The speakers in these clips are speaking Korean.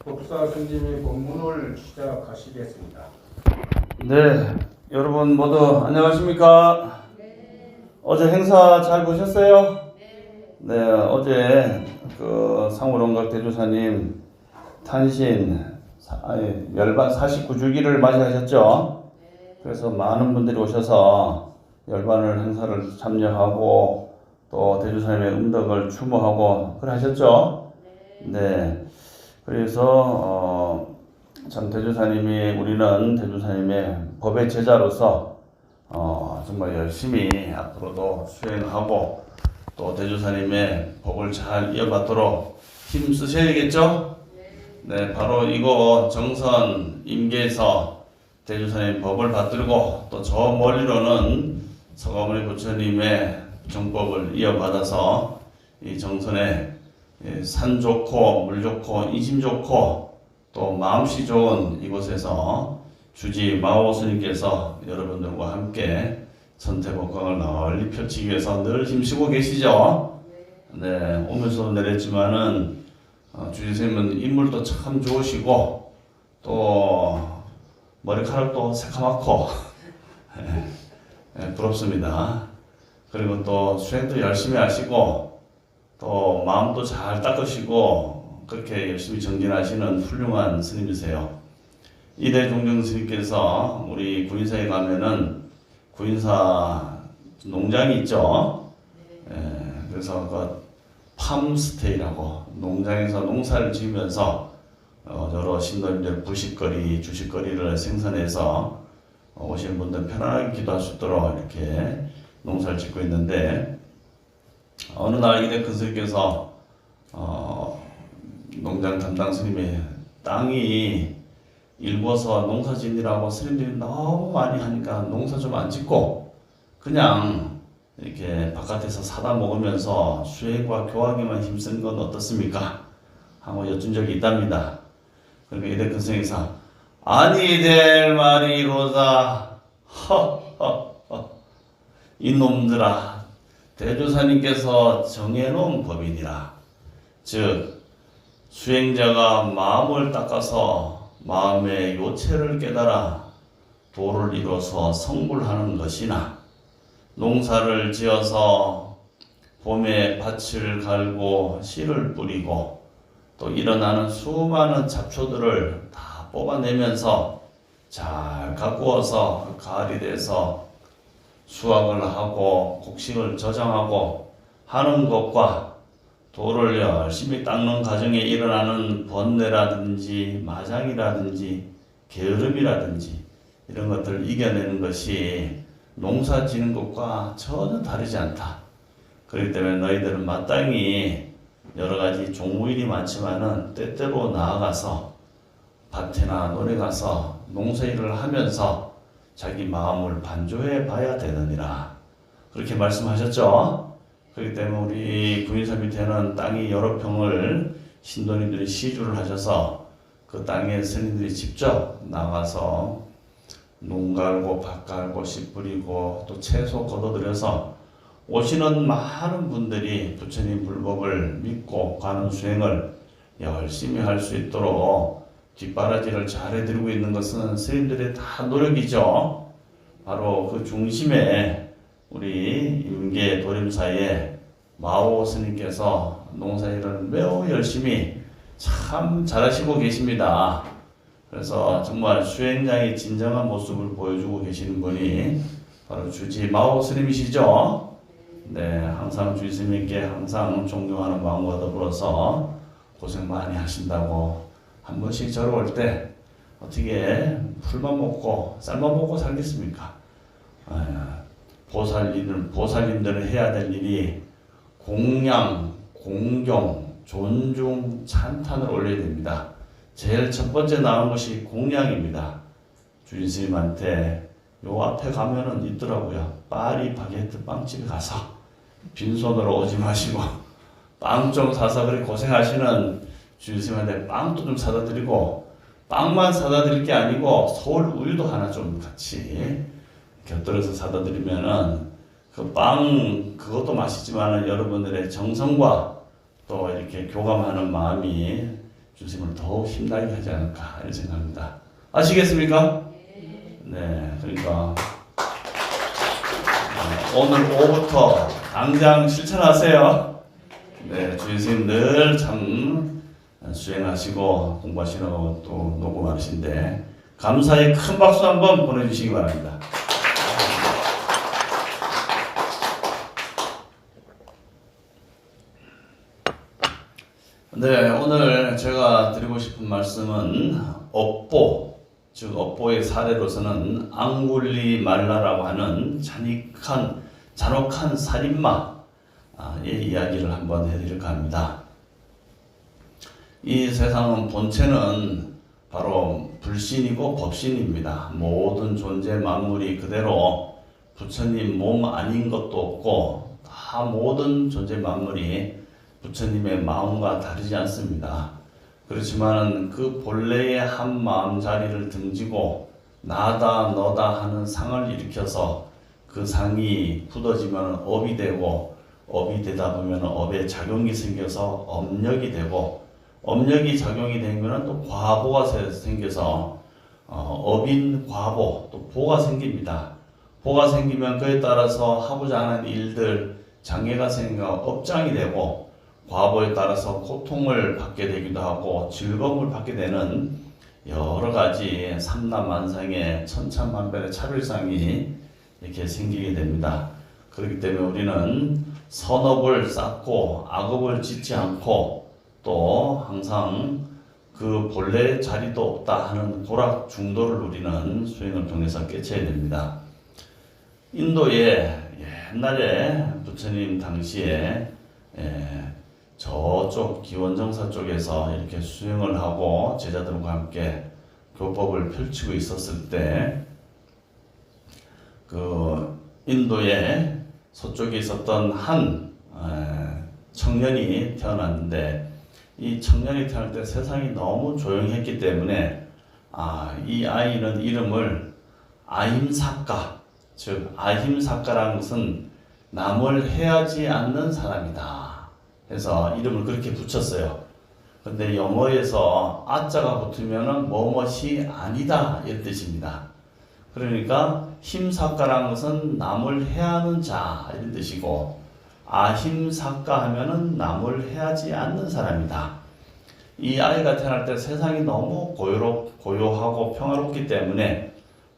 법사 선생님이 본문을 시작하시겠습니다. 네, 여러분 모두 안녕하십니까? 어제 행사 잘 보셨어요? 네, 어제 그 상우론각 대조사님 탄신 열반 49주기를 맞이하셨죠? 그래서 많은 분들이 오셔서 열반을 행사를 참여하고 또 대조사님의 음덕을 추모하고 그래 하셨죠? 네. 그래서 참 대조사님이 우리는 대조사님의 법의 제자로서 정말 열심히 앞으로도 수행하고 또 대조사님의 법을 잘 이어받도록 힘 쓰셔야겠죠? 네, 바로 이곳 정선 임계에서 대조사님 법을 받들고 또 저 멀리로는 서가모니 부처님의 정법을 이어받아서 이 정선에 산 좋고 물 좋고 인심 좋고 또 마음씨 좋은 이곳에서 주지 마오 스님께서 여러분들과 함께 선태복광을 널리 펼치기 위해서 늘 힘쓰고 계시죠. 네, 오면서도 내렸지만은 주지 스님은 인물도 참 좋으시고 또 머리카락도 새카맣고 부럽습니다. 그리고 또 수행도 열심히 하시고 또 마음도 잘 닦으시고 그렇게 열심히 정진하시는 훌륭한 스님이세요. 이대종정 스님께서 우리 구인사에 가면은 구인사 농장이 있죠. 그래서 그 팜스테이라고 농장에서 농사를 지으면서 여러 신도님들 부식거리, 주식거리를 생산해서 오시는 분들 편안하게 기도할 수 있도록 이렇게 농사를 짓고 있는데 어느 날 이대 큰 스님께서 농장 담당 스님이 땅이 일궈서 농사 짓느라고 스님들이 너무 많이 하니까 농사 좀 안 짓고 그냥 이렇게 바깥에서 사다 먹으면서 수행과 교화에만 힘쓴 건 어떻습니까? 하고 여쭌 적이 있답니다. 그러니까 이대 큰 스님께서 아니 될 말이로다. 허허허 이놈들아 대조사님께서 정해놓은 법이니라. 즉 수행자가 마음을 닦아서 마음의 요체를 깨달아 도를 이뤄서 성불하는 것이나 농사를 지어서 봄에 밭을 갈고 씨를 뿌리고 또 일어나는 수많은 잡초들을 다 뽑아내면서 잘 가꾸어서 가을이 돼서 수확을 하고 곡식을 저장하고 하는 것과 돌을 열심히 닦는 과정에 일어나는 번뇌라든지 마장이라든지 게으름이라든지 이런 것들을 이겨내는 것이 농사 지는 것과 전혀 다르지 않다. 그렇기 때문에 너희들은 마땅히 여러 가지 종무일이 많지만은 때때로 나아가서 밭이나 논에 가서 농사일을 하면서 자기 마음을 반조해 봐야 되느니라. 그렇게 말씀하셨죠. 그렇기 때문에 우리 구인사 밑에는 땅이 여러 평을 신도님들이 시주를 하셔서 그 땅에 스님들이 직접 나가서 농 갈고 밭 갈고 씨 뿌리고 또 채소 걷어들여서 오시는 많은 분들이 부처님 불법을 믿고 가는 수행을 열심히 할 수 있도록 뒷바라지를 잘 해드리고 있는 것은 스님들의 다 노력이죠. 바로 그 중심에 우리 임계 도림사의 마오 스님께서 농사일을 매우 열심히 참 잘하시고 계십니다. 그래서 정말 수행자의 진정한 모습을 보여주고 계시는 분이 바로 주지 마오 스님이시죠. 네, 항상 주지 스님께 항상 존경하는 마음과 더불어서 고생 많이 하신다고 한 번씩 저러 올 때 어떻게 풀만 먹고 쌀만 먹고 살겠습니까? 보살님들은 해야 될 일이 공양, 공경, 존중, 찬탄을 올려야 됩니다. 제일 첫 번째 나온 것이 공양입니다. 주인 스님한테 요 앞에 가면은 있더라고요. 파리 바게트 빵집에 가서 빈손으로 오지 마시고 빵 좀 사서 그렇게 고생하시는 주인 스님한테 빵도 좀 사다 드리고 빵만 사다 드릴 게 아니고 서울 우유도 하나 좀 같이 곁들여서 사다 드리면은 그 빵 그것도 맛있지만은 여러분들의 정성과 또 이렇게 교감하는 마음이 주님을 더욱 힘나게 하지 않을까 이런 생각합니다. 아시겠습니까? 네, 그러니까 오늘 오후부터 당장 실천하세요. 네, 주일 선생님 늘 참 수행하시고 공부하시는 또 녹음하시는데 감사의 큰 박수 한번 보내주시기 바랍니다. 네, 오늘 제가 드리고 싶은 말씀은 업보, 즉 업보의 사례로서는 앙굴리 말라라고 하는 잔혹한 살인마의 이야기를 한번 해드릴까 합니다. 이 세상은 본체는 바로 불신이고 법신입니다. 모든 존재 만물이 그대로 부처님 몸 아닌 것도 없고 다 모든 존재 만물이 부처님의 마음과 다르지 않습니다. 그렇지만 그 본래의 한 마음자리를 등지고 나다 너다 하는 상을 일으켜서 그 상이 굳어지면 업이 되고 업이 되다 보면 업에 작용이 생겨서 업력이 되고 업력이 작용이 되면 또 과보가 생겨서 업인 과보 또 보가 생깁니다. 보가 생기면 그에 따라서 하고자 하는 일들 장애가 생겨 업장이 되고 과보에 따라서 고통을 받게 되기도 하고 즐거움을 받게 되는 여러 가지 삼라만상의 천차만별의 차별상이 이렇게 생기게 됩니다. 그렇기 때문에 우리는 선업을 쌓고 악업을 짓지 않고 또 항상 그 본래 자리도 없다 하는 고락 중도를 우리는 수행을 통해서 깨쳐야 됩니다. 인도에 옛날에 부처님 당시에 저쪽 기원정사 쪽에서 이렇게 수행을 하고 제자들과 함께 교법을 펼치고 있었을 때 그 인도의 서쪽에 있었던 한 청년이 태어났는데 이 청년이 태어날 때 세상이 너무 조용했기 때문에 이 아이는 이름을 아힘사카, 즉 아힘사카라는 것은 남을 해하지 않는 사람이다 해서 이름을 그렇게 붙였어요. 근데 영어에서 아자가 붙으면 뭐뭇이 아니다 이런 뜻입니다. 그러니까 힘사카라는 것은 남을 해하는 자 이런 뜻이고 아힘사카 하면은 남을 해하지 않는 사람이다. 이 아이가 태어날 때 세상이 너무 고요하고 평화롭기 때문에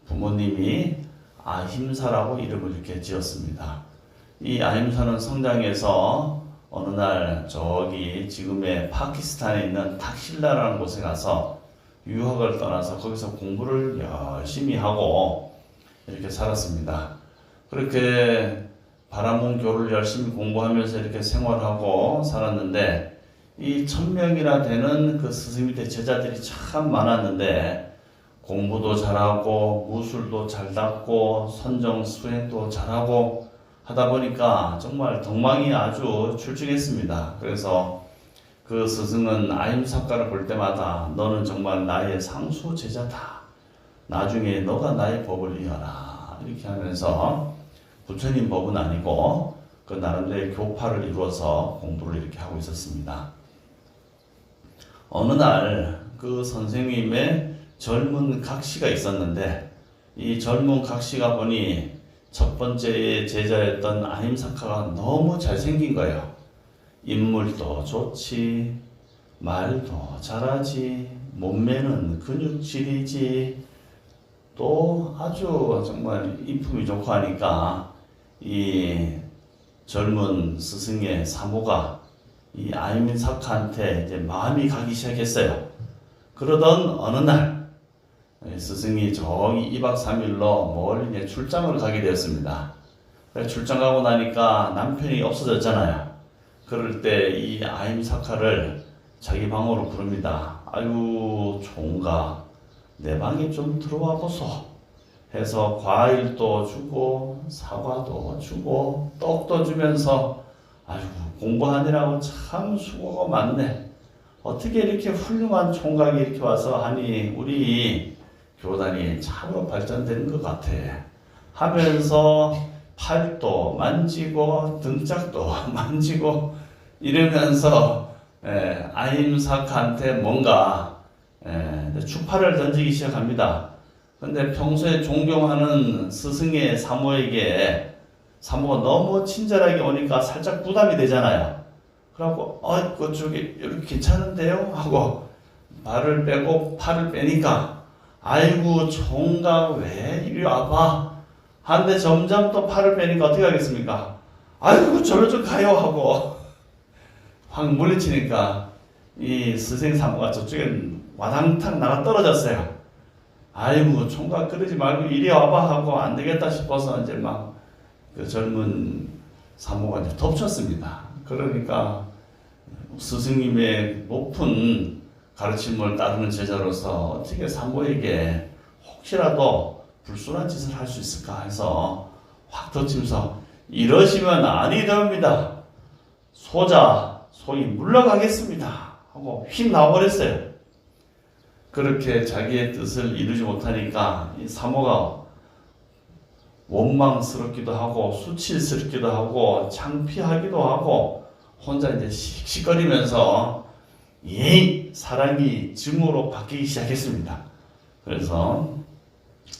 부모님이 아힘사라고 이름을 이렇게 지었습니다. 이 아힘사는 성장해서 어느 날 저기 지금의 파키스탄에 있는 탁실라라는 곳에 가서 유학을 떠나서 거기서 공부를 열심히 하고 이렇게 살았습니다. 그렇게 바라문 교를 열심히 공부하면서 이렇게 생활하고 살았는데 이 1000명이나 되는 그 스승 밑에 제자들이 참 많았는데 공부도 잘하고 무술도 잘 닦고 선정 수행도 잘하고 하다 보니까 정말 덕망이 아주 출중했습니다. 그래서 그 스승은 아임사카를 볼 때마다 너는 정말 나의 상수 제자다. 나중에 너가 나의 법을 이어라. 이렇게 하면서 부처님 법은 아니고 그 나름대로의 교파를 이루어서 공부를 이렇게 하고 있었습니다. 어느 날 그 선생님의 젊은 각시가 있었는데 이 젊은 각시가 보니 첫 번째 제자였던 아힘사카가 너무 잘생긴 거예요. 인물도 좋지, 말도 잘하지, 몸매는 근육질이지, 또 아주 정말 인품이 좋고 하니까 이 젊은 스승의 사모가 이 아힘사카한테 이제 마음이 가기 시작했어요. 그러던 어느 날 스승이 저기 2박 3일로 멀리 출장을 가게 되었습니다. 출장 가고 나니까 남편이 없어졌잖아요. 그럴 때 이 아힘사카를 자기 방으로 부릅니다. 아유 총각 내 방에 좀 들어와 보소 해서 과일도 주고 사과도 주고 떡도 주면서 아유 공부하느라고 참 수고가 많네. 어떻게 이렇게 훌륭한 총각이 이렇게 와서 하니 우리 교단이 참으로 발전되는 것 같아 하면서 팔도 만지고 등짝도 만지고 이러면서 아임사카한테 뭔가 추파를 던지기 시작합니다. 근데 평소에 존경하는 스승의 사모에게 사모가 너무 친절하게 오니까 살짝 부담이 되잖아요. 그래갖고 그쪽이 이렇게 괜찮은데요? 하고 발을 빼고 팔을 빼니까 아이고 총각 왜 이리 와봐 하는데 점점 또 팔을 빼니까 어떻게 하겠습니까? 아이고 저로 좀 가요 하고 확 물리치니까 이 스승 사모가 저쪽엔 와당탕 나가 떨어졌어요. 아이고 총각 그러지 말고 이리 와봐 하고 안 되겠다 싶어서 이제 막 그 젊은 사모가 이제 덮쳤습니다. 그러니까 스승님의 높은 가르침을 따르는 제자로서 어떻게 사모에게 혹시라도 불순한 짓을 할 수 있을까 해서 확 덮치면서 이러시면 아니 됩니다. 소위 물러가겠습니다 하고 휙 나와버렸어요. 그렇게 자기의 뜻을 이루지 못하니까 이 사모가 원망스럽기도 하고 수치스럽기도 하고 창피하기도 하고 혼자 이제 씩씩거리면서 사랑이 증오로 바뀌기 시작했습니다. 그래서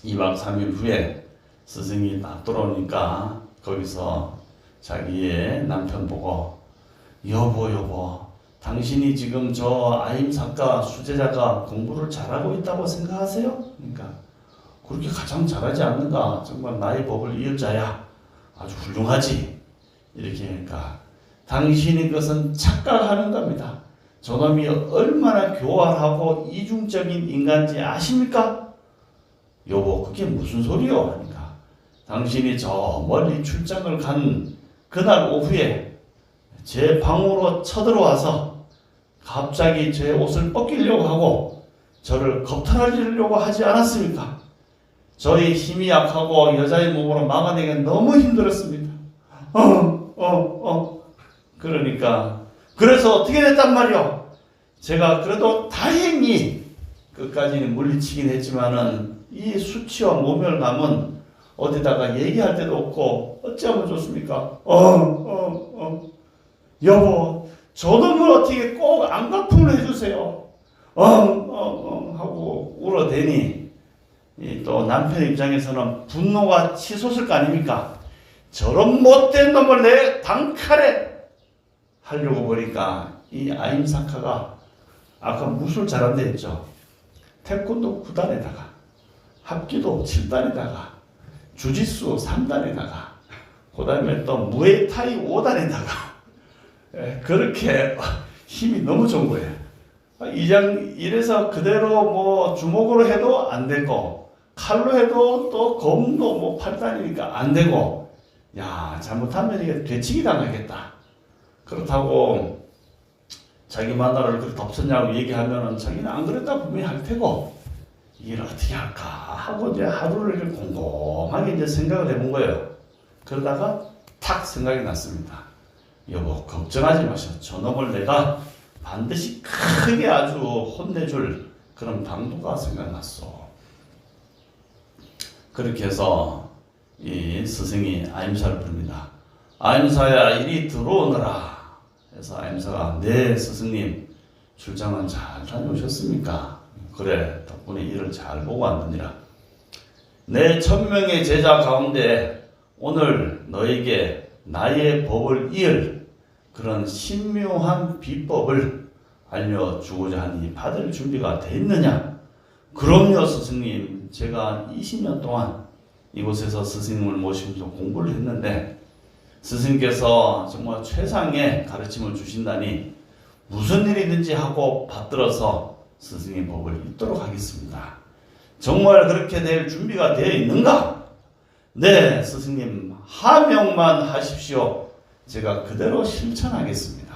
2박 3일 후에 스승이 딱 돌아오니까 거기서 자기의 남편 보고 여보 당신이 지금 저 아임사카 수제자가 공부를 잘하고 있다고 생각하세요? 그러니까 그렇게 가장 잘하지 않는가? 정말 나의 법을 이을 자야. 아주 훌륭하지. 이렇게 하니까 당신이 그것은 착각하는 겁니다. 저놈이 얼마나 교활하고 이중적인 인간인지 아십니까? 여보 그게 무슨 소리요? 하니까 당신이 저 멀리 출장을 간 그날 오후에 제 방으로 쳐들어와서 갑자기 제 옷을 벗기려고 하고 저를 겁탈하려고 하지 않았습니까? 저의 힘이 약하고 여자의 몸으로 막아내기가 너무 힘들었습니다. 그러니까 그래서 어떻게 됐단 말이요? 제가 그래도 다행히 끝까지는 물리치긴 했지만은 이 수치와 모멸감은 어디다가 얘기할 데도 없고 어찌하면 좋습니까? 여보 저놈을 어떻게 꼭 안갚음을 해주세요. 하고 울어대니 또 남편 입장에서는 분노가 치솟을 거 아닙니까? 저런 못된 놈을 내 단칼에 하려고 보니까 이 아임사카가 아까 무술 잘한다 했죠. 태권도 9단에다가 합기도 7단에다가 주짓수 3단에다가 그 다음에 또 무에타이 5단에다가 그렇게 힘이 너무 좋은 거예요. 이래서 그대로 뭐 주먹으로 해도 안 되고 칼로 해도 또 검도 뭐 8단이니까 안 되고 야 잘못하면 이게 되치기 당하겠다. 그렇다고 자기 만나를 그렇게 덮쳤냐고 얘기하면은 자기는 안 그랬다 분명히 할 테고 이걸 어떻게 할까 하고 이제 하루를 곰곰하게 이제 생각을 해본 거예요. 그러다가 탁 생각이 났습니다. 여보 걱정하지 마셔. 저놈을 내가 반드시 크게 아주 혼내줄 그런 방도가 생각났어. 그렇게 해서 이 스승이 아임사를 부릅니다. 아임사야 이리 들어오너라. 그래서 아임사가 네 스승님 출장은 잘 다녀오셨습니까? 그래 덕분에 일을 잘 보고 왔느니라. 내 1000명의 제자 가운데 오늘 너에게 나의 법을 이을 그런 신묘한 비법을 알려주고자 하니 받을 준비가 됐느냐? 그럼요 스승님. 제가 20년 동안 이곳에서 스승님을 모시면서 공부를 했는데 스승께서 정말 최상의 가르침을 주신다니 무슨 일이든지 하고 받들어서 스승의 법을 잇도록 하겠습니다. 정말 그렇게 될 준비가 되어 있는가? 네 스승님 하명만 하십시오. 제가 그대로 실천하겠습니다.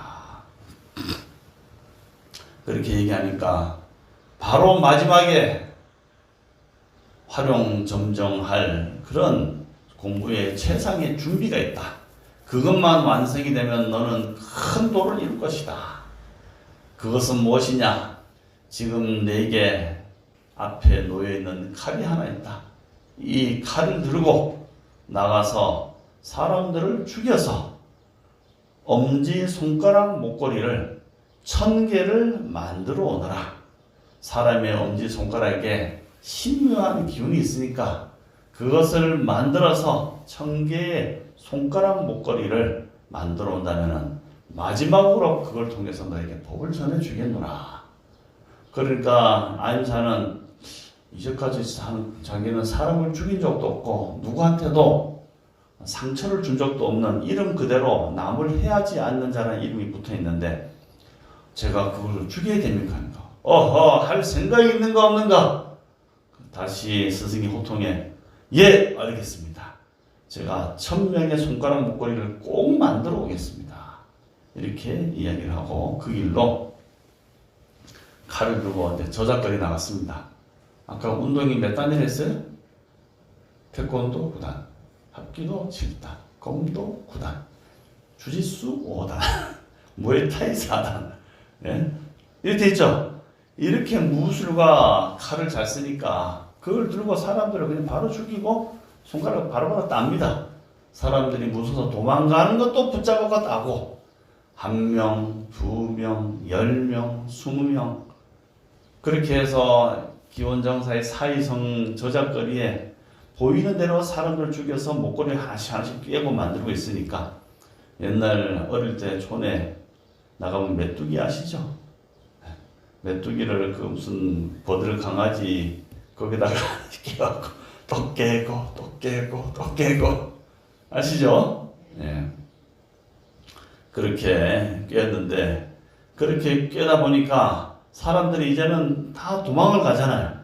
그렇게 얘기하니까 바로 마지막에 활용점정할 그런 공부에 최상의 준비가 있다. 그것만 완성이 되면 너는 큰 도를 이룰 것이다. 그것은 무엇이냐? 지금 내게 앞에 놓여있는 칼이 하나 있다. 이 칼을 들고 나가서 사람들을 죽여서 엄지손가락 목걸이를 1000개를 만들어 오너라. 사람의 엄지손가락에 신묘한 기운이 있으니까 그것을 만들어서 1000개의 손가락 목걸이를 만들어 온다면 마지막으로 그걸 통해서 너에게 복을 전해주겠노라. 그러니까 아임사는 이제까지 자기는 사람을 죽인 적도 없고 누구한테도 상처를 준 적도 없는 이름 그대로 남을 해하지 않는 자라는 이름이 붙어 있는데 제가 그걸 죽여야 됩니까? 어허, 할 생각이 있는가 없는가? 다시 스승이 호통해, 예, 알겠습니다. 제가 1000명의 손가락 목걸이를 꼭 만들어 오겠습니다. 이렇게 이야기를 하고 그 길로 칼을 들고 이제 저작거리 나갔습니다. 아까 운동이 몇 단을 했어요? 태권도 9단, 합기도 7단, 검도 9단, 주짓수 5단, 무에타이 4단. 예? 이렇게 있죠? 이렇게 무술과 칼을 잘 쓰니까 그걸 들고 사람들을 그냥 바로 죽이고 손가락을 바로바로 땁니다. 사람들이 무서워서 도망가는 것도 붙잡아가 따고 1명, 2명, 10명, 20명 그렇게 해서 기원정사의 사이성 저작거리에 보이는 대로 사람들 죽여서 목걸이 하나씩 하나씩 꿰고 만들고 있으니까 옛날 어릴 때 촌에 나가면 메뚜기 아시죠? 메뚜기를 그 무슨 버들 강아지 거기다가 끼워갖고 또 깨고 또 깨고 또 깨고 아시죠? 예. 그렇게 꿰었는데 그렇게 꿰다 보니까 사람들이 이제는 다 도망을 가잖아요.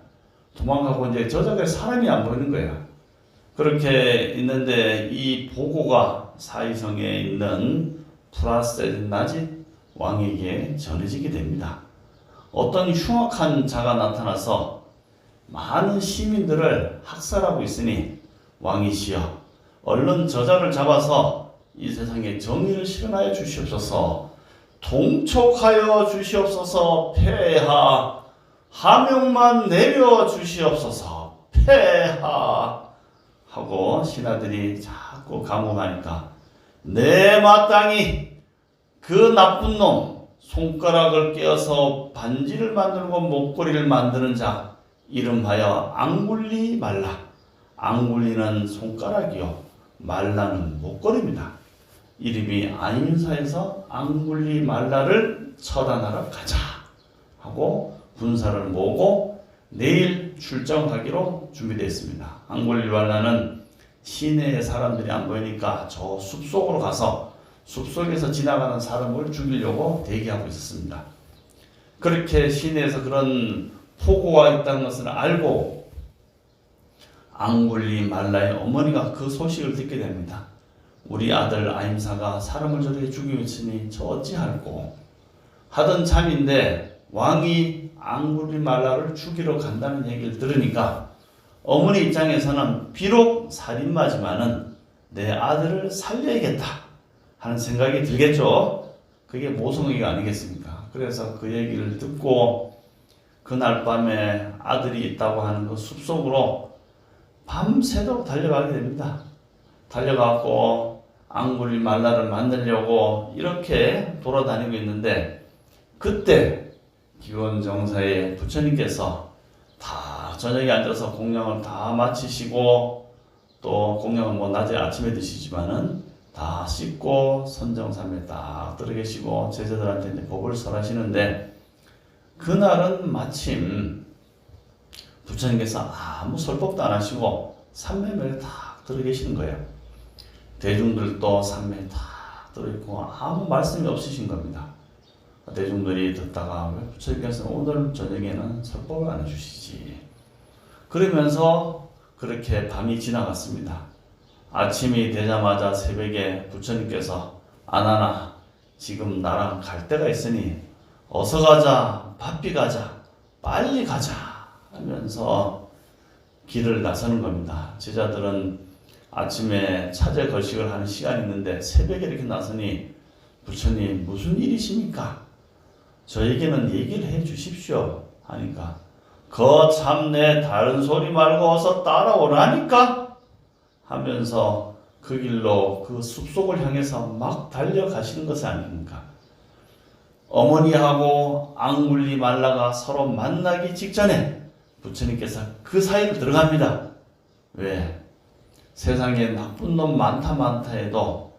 도망가고 이제 저작에 사람이 안 보이는 거예요. 그렇게 있는데 이 보고가 사이성에 있는 프라세나지 왕에게 전해지게 됩니다. 어떤 흉악한 자가 나타나서 많은 시민들을 학살하고 있으니 왕이시여 얼른 저자를 잡아서 이 세상에 정의를 실현하여 주시옵소서. 통촉하여 주시옵소서. 폐하 하명만 내려 주시옵소서. 폐하 하고 신하들이 자꾸 감옥하니까 내 마땅히 그 나쁜 놈 손가락을 꿰어서 반지를 만들고 목걸이를 만드는 자 이름하여 앙굴리 말라. 앙굴리는 손가락이요 말라는 목걸이입니다. 이름이 아임사에서 앙굴리 말라를 처단하러 가자 하고 군사를 모으고 내일 출정하기로 준비되어 있습니다. 앙굴리 말라는 시내의 사람들이 안 보이니까 저 숲속으로 가서 숲속에서 지나가는 사람을 죽이려고 대기하고 있었습니다. 그렇게 시내에서 그런 포고가 있다는 것을 알고 앙굴리 말라의 어머니가 그 소식을 듣게 됩니다. 우리 아들 아임사가 사람을 저렇게 죽이고 있으니 저 어찌할꼬 하던 참인데 왕이 앙굴리 말라를 죽이러 간다는 얘기를 들으니까 어머니 입장에서는 비록 살인마지만은 내 아들을 살려야겠다 하는 생각이 들겠죠. 그게 모성애가 아니겠습니까? 그래서 그 얘기를 듣고 그날 밤에 아들이 있다고 하는 그 숲속으로 밤새도록 달려가게 됩니다. 달려가고 앙굴리 말라를 만들려고 이렇게 돌아다니고 있는데 그때 기원정사의 부처님께서 다 저녁에 앉아서 공양을 다 마치시고 또 공양은 뭐 낮에 아침에 드시지만은 다 씻고 선정삼에 딱 들어 계시고 제자들한테 이제 법을 설하시는데 그날은 마침 부처님께서 아무 설법도 안 하시고 삼매매를 딱 들어 계시는 거예요. 대중들도 삼매에 딱 들어 있고 아무 말씀이 없으신 겁니다. 대중들이 듣다가 왜 부처님께서는 오늘 저녁에는 설법을 안 해주시지? 그러면서 그렇게 밤이 지나갔습니다. 아침이 되자마자 새벽에 부처님께서 아나나 지금 나랑 갈 데가 있으니 어서 가자, 바삐 가자, 빨리 가자 하면서 길을 나서는 겁니다. 제자들은 아침에 차제 거식을 하는 시간이 있는데 새벽에 이렇게 나서니 부처님 무슨 일이십니까? 저에게는 얘기를 해 주십시오 하니까 거참내 다른 소리 말고 어서 따라오라니까 하면서 그 길로 그 숲속을 향해서 막 달려가시는 것이 아닙니까? 어머니하고 앙굴리말라가 서로 만나기 직전에 부처님께서 그 사이를 들어갑니다. 왜? 세상에 나쁜 놈 많다 해도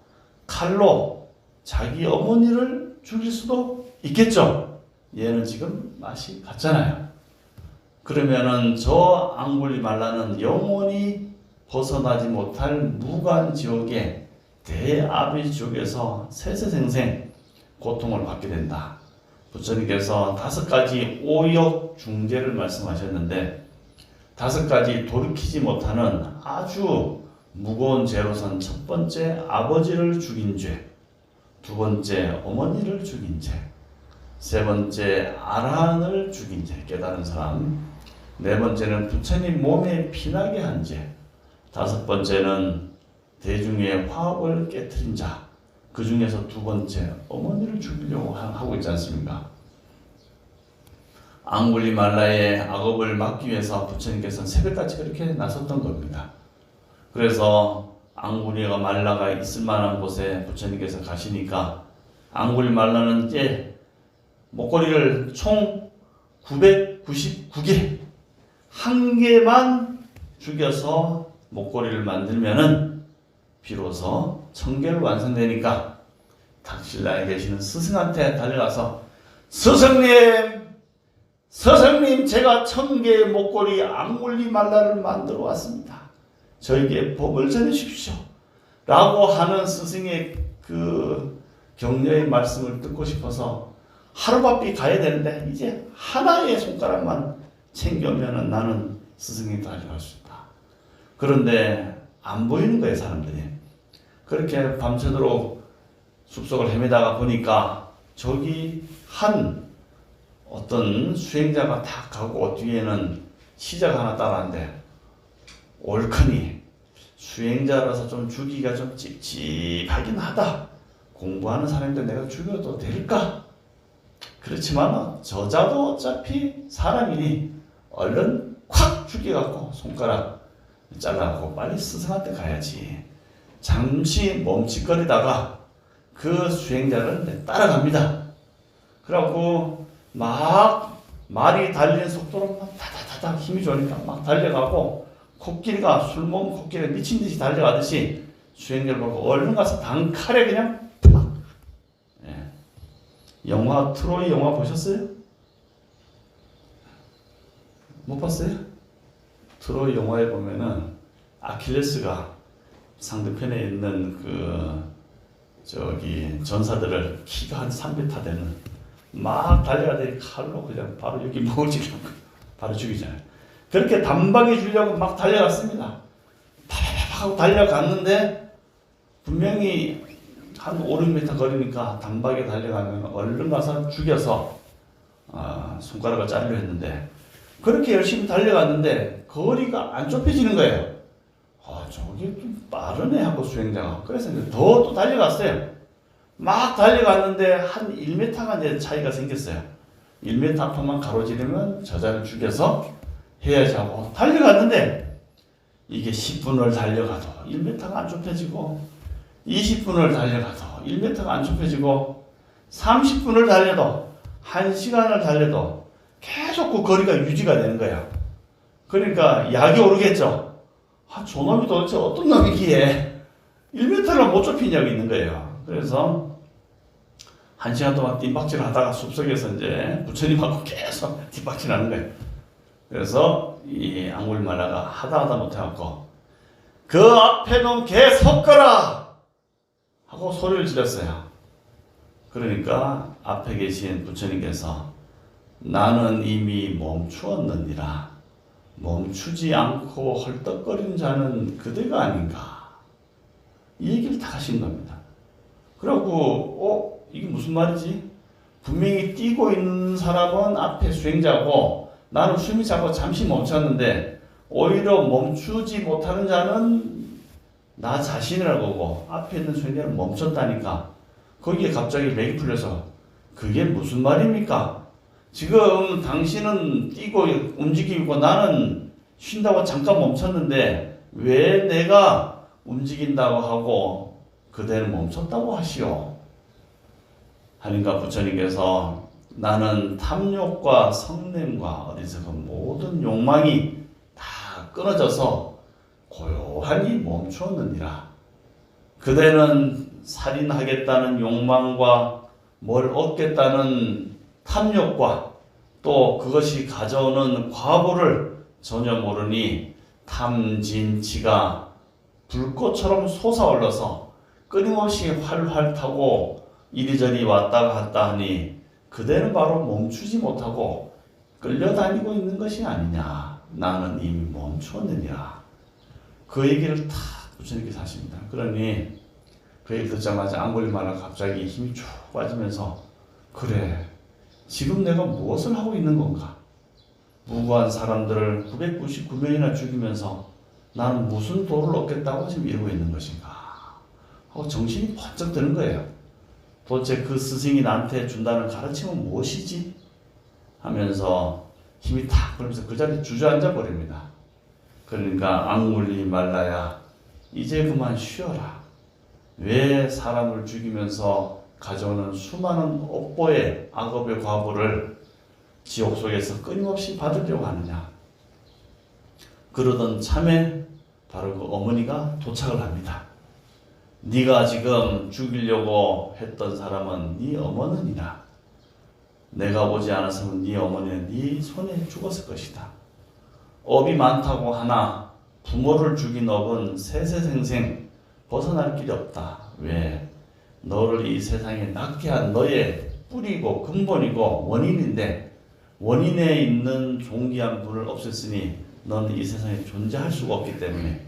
칼로 자기 어머니를 죽일 수도 있겠죠. 얘는 지금 맛이 갔잖아요. 그러면은 저 앙굴리말라는 영원히 벗어나지 못할 무간지옥의 대아비지옥에서 세세생생 고통을 받게 된다. 부처님께서 5가지 오역 중죄를 말씀하셨는데 5가지 돌이키지 못하는 아주 무거운 죄로선 첫 번째 아버지를 죽인 죄, 두 번째 어머니를 죽인 죄, 세 번째 아라한을 죽인 죄, 깨달은 사람, 네 번째는 부처님 몸에 피나게 한 죄, 다섯 번째는 대중의 화합을 깨트린 자, 그 중에서 두 번째 어머니를 죽이려고 하고 있지 않습니까? 앙굴리말라의 악업을 막기 위해서 부처님께서는 새벽같이 그렇게 나섰던 겁니다. 그래서 앙굴리말라가 있을 만한 곳에 부처님께서 가시니까 앙굴리말라는 이제 목걸이를 총 999개, 한 개만 죽여서 목걸이를 만들면은 비로소 1000개를 완성되니까 닥실라에 계시는 스승한테 달려가서 스승님 제가 1000개의 목걸이 앙굴리말라를 만들어 왔습니다. 저에게 법을 전해주십시오. 라고 하는 스승의 그 격려의 말씀을 듣고 싶어서 하루바삐 가야 되는데 이제 하나의 손가락만 챙겨오면 나는 스승이 달려갈 수 있다. 그런데 안 보이는 거예요, 사람들이. 그렇게 밤새도록 숲속을 헤매다가 보니까 저기 한 어떤 수행자가 딱 가고 뒤에는 시자가 하나 따라하는데 옳거니 수행자라서 좀 죽이기가 좀 찝찝하긴 하다. 공부하는 사람인데 내가 죽여도 될까? 그렇지만 저자도 어차피 사람이니 얼른 콱 죽여갖고 손가락 잘라갖고 빨리 스승한테 가야지. 잠시 멈칫거리다가 그 수행자를 따라갑니다. 그래갖고 막 말이 달리는 속도로 막 다다다다 힘이 좋으니까 막 달려가고 코끼리가 술 먹은 코끼리가 미친듯이 달려가듯이 수행자를 보고 얼른 가서 단칼에 그냥 팍. 예. 영화 트로이 영화 보셨어요? 못 봤어요? 트로이 영화에 보면은 아킬레스가 상대편에 있는 전사들을 키가 한 3m 되는 막 달려가더니 칼로 그냥 바로 여기 먹어지려고 바로 죽이잖아요. 그렇게 단박에 주려고 막 달려갔습니다. 파파파 하고 달려갔는데 분명히 한 5, 6m 거리니까 단박에 달려가면 얼른 가서 죽여서 손가락을 자르려 했는데 그렇게 열심히 달려갔는데 거리가 안 좁혀지는 거예요. 저기 좀 빠르네 하고 수행자가. 그래서 이제 더 또 달려갔어요. 막 달려갔는데 한 1m가 이제 차이가 생겼어요. 1m 앞만 가로지르면 저자를 죽여서 해야지 하고 달려갔는데 이게 10분을 달려가도 1m가 안 좁혀지고 20분을 달려가도 1m가 안 좁혀지고 30분을 달려도 1시간을 달려도 계속 그 거리가 유지가 되는 거예요. 그러니까 약이 오르겠죠. 저놈이 도대체 어떤 놈이기에 1m를 못 좁히냐고 있는 거예요. 그래서 1시간 동안 뒷박질 하다가 숲속에서 이제 부처님하고 계속 뒷박질 하는 거예요. 그래서 이 앙굴리말라가 하다 못해갖고 그 앞에 놈 개 섞어라! 하고 소리를 질렀어요. 그러니까 앞에 계신 부처님께서 나는 이미 멈추었느니라. 멈추지 않고 헐떡거리는 자는 그대가 아닌가. 이 얘기를 다 하신 겁니다. 그리고 이게 무슨 말이지? 분명히 뛰고 있는 사람은 앞에 수행자고 나는 숨이 차고 잠시 멈췄는데 오히려 멈추지 못하는 자는 나 자신이라고 하고 앞에 있는 수행자는 멈췄다니까. 거기에 갑자기 맥이 풀려서 그게 무슨 말입니까? 지금 당신은 뛰고 움직이고 나는 쉰다고 잠깐 멈췄는데 왜 내가 움직인다고 하고 그대는 멈췄다고 하시오? 하니까 부처님께서 나는 탐욕과 성냄과 어디서 그 모든 욕망이 다 끊어져서 고요하니 멈추었느니라. 그대는 살인하겠다는 욕망과 뭘 얻겠다는 탐욕과 또 그것이 가져오는 과보를 전혀 모르니 탐진치가 불꽃처럼 솟아올라서 끊임없이 활활 타고 이리저리 왔다 갔다 하니 그대는 바로 멈추지 못하고 끌려다니고 있는 것이 아니냐. 나는 이미 멈추었느니라. 그 얘기를 다 부처님께서 하십니다. 그러니 그 얘기 듣자마자 앙골리마라가 갑자기 힘이 쭉 빠지면서 그래, 지금 내가 무엇을 하고 있는 건가? 무고한 사람들을 999명이나 죽이면서 나는 무슨 도를 얻겠다고 지금 이러고 있는 것인가? 하고 정신이 번쩍 드는 거예요. 도대체 그 스승이 나한테 준다는 가르침은 무엇이지? 하면서 힘이 탁 걸리면서 그 자리에 주저앉아 버립니다. 그러니까 앙골리말라야, 이제 그만 쉬어라. 왜 사람을 죽이면서 가져오는 수많은 업보의 악업의 과보를 지옥 속에서 끊임없이 받으려고 하느냐. 그러던 참에 바로 그 어머니가 도착을 합니다. 네가 지금 죽이려고 했던 사람은 네 어머니니라. 내가 오지 않았으면 네 어머니는 네 손에 죽었을 것이다. 업이 많다고 하나 부모를 죽인 업은 세세생생 벗어날 길이 없다. 왜? 너를 이 세상에 낳게 한 너의 뿌리고 근본이고 원인인데 원인에 있는 존귀한 분을 없앴으니 너는 이 세상에 존재할 수가 없기 때문에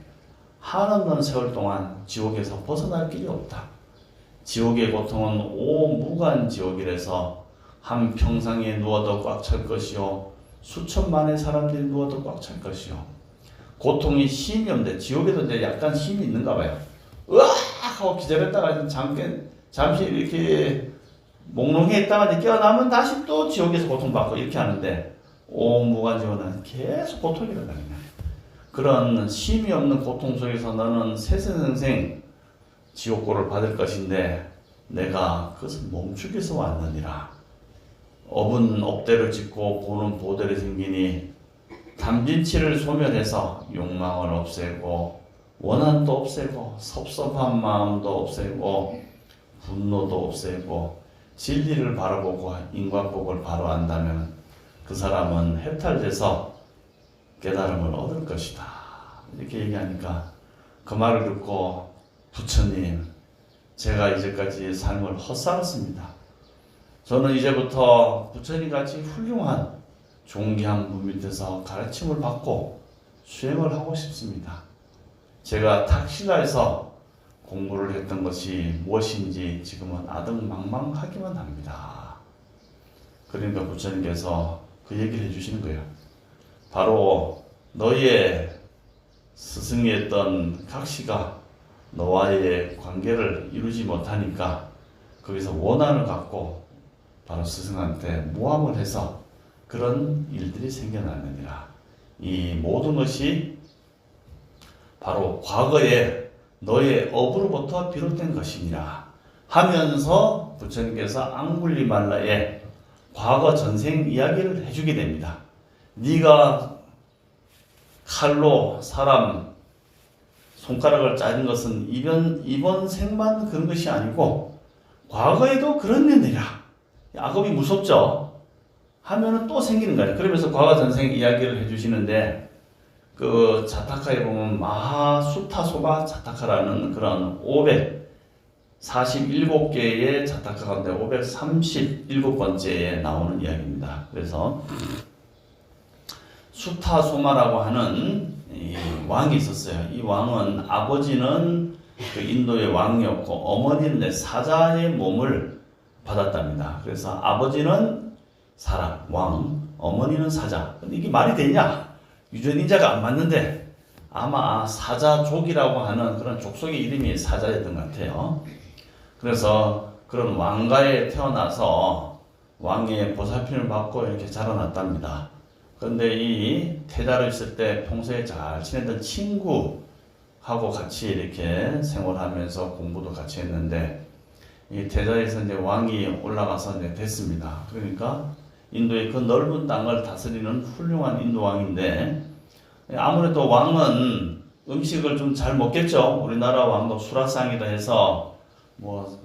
한없는 세월 동안 지옥에서 벗어날 길이 없다. 지옥의 고통은 오무간 지옥이라서 한 평상에 누워도 꽉 찰 것이요 수천만의 사람들이 누워도 꽉 찰 것이요 고통이 힘이 없는데 지옥에도 이제 약간 힘이 있는가 봐요. 으악 하고 기절했다가 잠시 이렇게 몽롱해 있다가 깨어나면 다시 또 지옥에서 고통받고 이렇게 하는데 오무간지옥은 계속 고통이 일어나는 거예요. 그런 힘이 없는 고통 속에서 너는 세세생생 지옥고를 받을 것인데 내가 그것을 멈추기 위해서 왔느니라. 업은 업대로 짓고 보는 보대로 생기니 탐진치를 소멸해서 욕망을 없애고 원한도 없애고 섭섭한 마음도 없애고 분노도 없애고 진리를 바라보고 인과복을 바로 안다면 그 사람은 해탈돼서 깨달음을 얻을 것이다. 이렇게 얘기하니까 그 말을 듣고 부처님, 제가 이제까지 삶을 헛살았습니다. 저는 이제부터 부처님같이 훌륭한 존귀한 분 밑에서 가르침을 받고 수행을 하고 싶습니다. 제가 탁실라에서 공부를 했던 것이 무엇인지 지금은 아등망망하기만 합니다. 그러니까 부처님께서 그 얘기를 해주시는 거예요. 바로 너의 스승이었던 각시가 너와의 관계를 이루지 못하니까 거기서 원한을 갖고 바로 스승한테 모함을 해서 그런 일들이 생겨났느니라. 이 모든 것이 바로 과거에 너의 업으로부터 비롯된 것이니라 하면서 부처님께서 앙굴리말라의 과거 전생 이야기를 해주게 됩니다. 네가 칼로 사람 손가락을 자른 것은 이번 생만 그런 것이 아니고 과거에도 그런 일이라. 악업이 무섭죠? 하면은 또 생기는 거예요. 그러면서 과거 전생 이야기를 해주시는데 그 자타카에 보면 마하수타소가 자타카라는 그런 547개의 자타카 가운데 537번째에 나오는 이야기입니다. 그래서 수타소마라고 하는 이 왕이 있었어요. 이 왕은 아버지는 그 인도의 왕이었고 어머니는 사자의 몸을 받았답니다. 그래서 아버지는 사람, 왕, 어머니는 사자. 근데 이게 말이 되냐? 유전인자가 안 맞는데 아마 사자족이라고 하는 그런 족속의 이름이 사자였던 것 같아요. 그래서 그런 왕가에 태어나서 왕의 보살핌을 받고 이렇게 자라났답니다. 그런데 이 태자로 있을 때 평소에 잘 지냈던 친구하고 같이 이렇게 생활하면서 공부도 같이 했는데 이 태자에서 이제 왕이 올라가서 이제 됐습니다. 그러니까 인도의 그 넓은 땅을 다스리는 훌륭한 인도 왕인데, 아무래도 왕은 음식을 좀 잘 먹겠죠. 우리나라 왕도 수라상이다 해서 뭐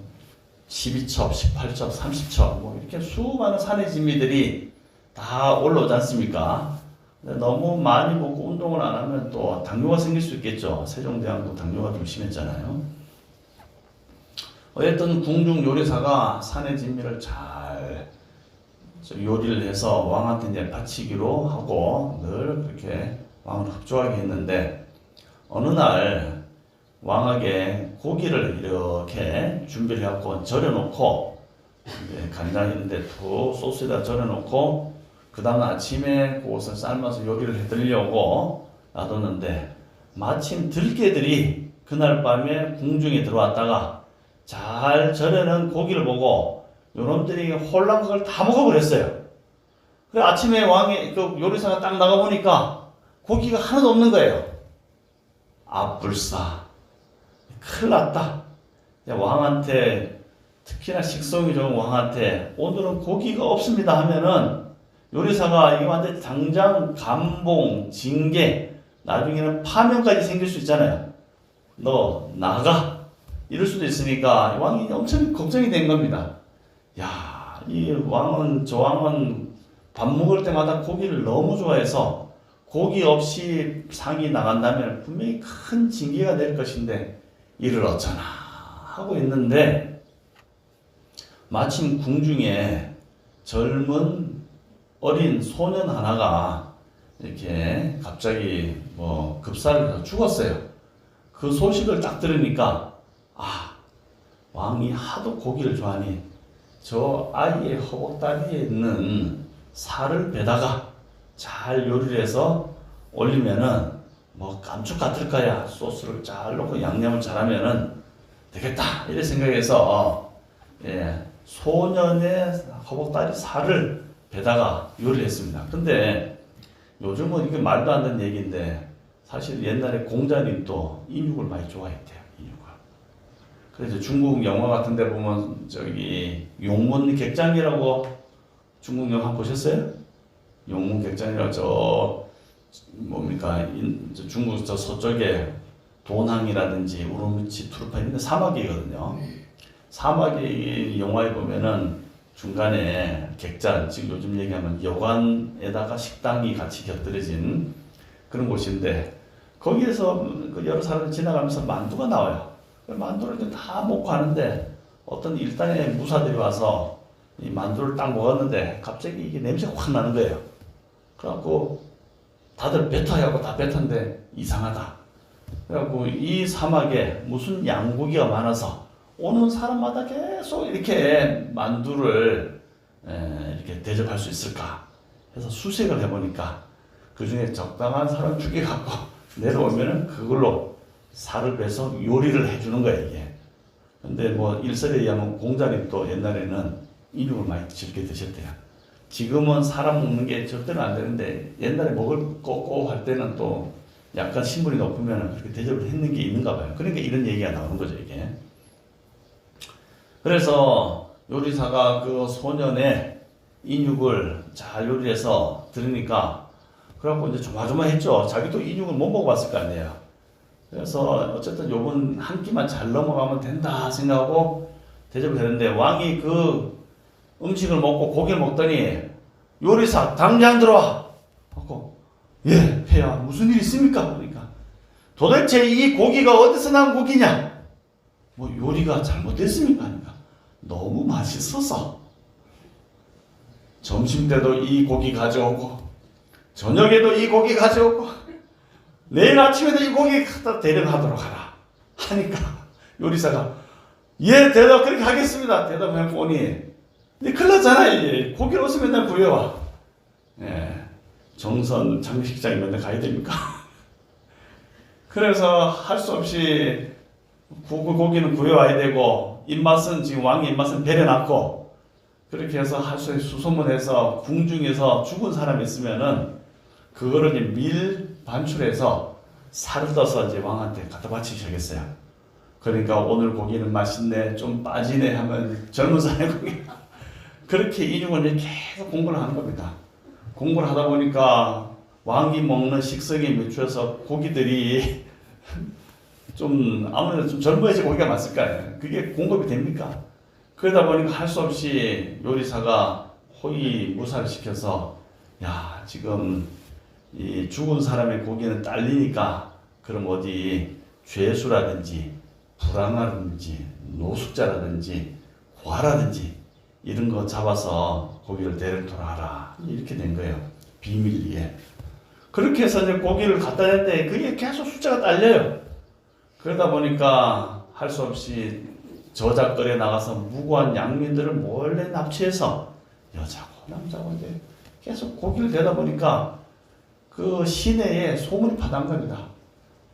12첩, 18첩, 30첩 뭐 이렇게 수많은 산의 진미들이 다 올라오지 않습니까? 너무 많이 먹고 운동을 안 하면 또 당뇨가 생길 수 있겠죠. 세종대왕도 당뇨가 좀 심했잖아요. 어쨌든 궁중 요리사가 산의 진미를 잘 요리를 해서 왕한테 이제 바치기로 하고 늘 그렇게 왕을 흡족하게 했는데, 어느 날 왕에게 고기를 이렇게 준비를 해갖고 절여놓고, 이제 간장 있는데 푹 소스에다 절여놓고, 그 다음 아침에 그것을 삶아서 요리를 해드리려고 놔뒀는데, 마침 들개들이 그날 밤에 궁중에 들어왔다가 잘 절여놓은 고기를 보고 요놈들이 홀랑 그걸 다 먹어버렸어요. 그래 아침에 왕이 그 요리사가 딱 나가보니까 고기가 하나도 없는 거예요. 아뿔싸, 큰일 났다. 왕한테, 특히나 식성이 좋은 왕한테 오늘은 고기가 없습니다 하면은 요리사가 이거 완전 당장 감봉, 징계, 나중에는 파면까지 생길 수 있잖아요. 너 나가, 이럴 수도 있으니까 왕이 엄청 걱정이 된 겁니다. 야, 저 왕은 밥 먹을 때마다 고기를 너무 좋아해서 고기 없이 상이 나간다면 분명히 큰 징계가 될 것인데 이를 어쩌나 하고 있는데, 마침 궁중에 젊은 어린 소년 하나가 이렇게 갑자기 뭐 급사를 해서 죽었어요. 그 소식을 딱 들으니까 왕이 하도 고기를 좋아하니 저 아이의 허벅다리에 있는 살을 베다가 잘 요리를 해서 올리면은 뭐 깜짝 같을 거야. 소스를 잘 넣고 양념을 잘하면은 되겠다. 이래 생각해서 소년의 허벅다리 살을 베다가 요리를 했습니다. 근데 요즘은 이게 말도 안 되는 얘기인데 사실 옛날에 공자님도 인육을 많이 좋아했대요. 인육을. 그래서 중국 영화 같은 데 보면 저기 용문객장이라고 중국 영화 보셨어요? 용문객장이라고 저 뭡니까 중국 저 서쪽에 도낭이라든지 우르무치, 투르파 이런 데 사막이거든요. 사막의 영화에 보면은 중간에 객잔, 지금 요즘 얘기하면 여관에다가 식당이 같이 곁들여진 그런 곳인데, 거기에서 그 여러 사람이 지나가면서 만두가 나와요. 만두를 이제 다 먹고 하는데 어떤 일당의 무사들이 와서 이 만두를 딱 먹었는데 갑자기 이게 냄새가 확 나는 거예요. 그래갖고 다들 뱉어하고 다 뱉었는데 이상하다. 그래갖고 이 사막에 무슨 양고기가 많아서 오는 사람마다 계속 이렇게 만두를 이렇게 대접할 수 있을까 해서 수색을 해보니까 그 중에 적당한 사람 죽여갖고 내려오면은 그걸로 살을 빼서 요리를 해주는 거예요, 이게. 근데 뭐 일설에 의하면 공자님도 옛날에는 인육을 많이 즐겨 드셨대요. 지금은 사람 먹는 게 절대로 안 되는데 옛날에 먹을 거고 할 때는 또 약간 신분이 높으면 그렇게 대접을 했는 게 있는가 봐요. 그러니까 이런 얘기가 나오는 거죠, 이게. 그래서 요리사가 그 소년의 인육을 잘 요리해서 들으니까 그래갖고 이제 조마조마했죠. 자기도 인육을 못 먹어봤을 거 아니에요. 그래서 어쨌든 요번 한 끼만 잘 넘어가면 된다 생각하고 대접을 했는데, 왕이 그 음식을 먹고 고기를 먹더니 요리사 당장 들어와 하고, 예 폐하 무슨 일 있습니까? 그러니까 도대체 이 고기가 어디서 난 고기냐? 뭐 요리가 잘못됐습니까? 하니까 너무 맛있어서 점심때도 이 고기 가져오고 저녁에도 이 고기 가져오고 내일 아침에도 이 고기 갖다 데려가도록 하라 하니까 요리사가 예 대답 그렇게 하겠습니다 대답해보니 큰일 났잖아. 이게 고기를 어디서 맨날 구해와. 정선 장식장에 맨날 가야 됩니까? 그래서 할 수 없이 고기는 구해와야 되고, 입맛은 지금 왕의 입맛은 배려놨고, 그렇게 해서 할 수 없이 수소문해서 궁중에서 죽은 사람이 있으면은 그거를 이제 밀 반출해서 살을 떠서 이제 왕한테 갖다 바치셔야겠어요. 그러니까 오늘 고기는 맛있네, 좀 빠지네 하면 젊은 사람의 고기. 그렇게 인육을 계속 공부를 하는 겁니다. 공부를 하다 보니까 왕이 먹는 식성에 맞춰서 고기들이 좀 아무래도 좀 젊어야지 고기가 맛있을 거 아니에요. 그게 공급이 됩니까? 그러다 보니까 할 수 없이 요리사가 호의 무사를 시켜서 야, 지금 이 죽은 사람의 고기는 딸리니까 그럼 어디 죄수라든지 불황아라든지 노숙자라든지 고아라든지 이런 거 잡아서 고기를 대령토로 하라, 이렇게 된 거예요. 비밀리에. 그렇게 해서 이제 고기를 갖다 냈는데 그게 계속 숫자가 딸려요. 그러다 보니까 할 수 없이 저작거리에 나가서 무고한 양민들을 몰래 납치해서 여자고 남자고 이제 계속 고기를 대다 보니까 그 시내에 소문이 파단 겁니다.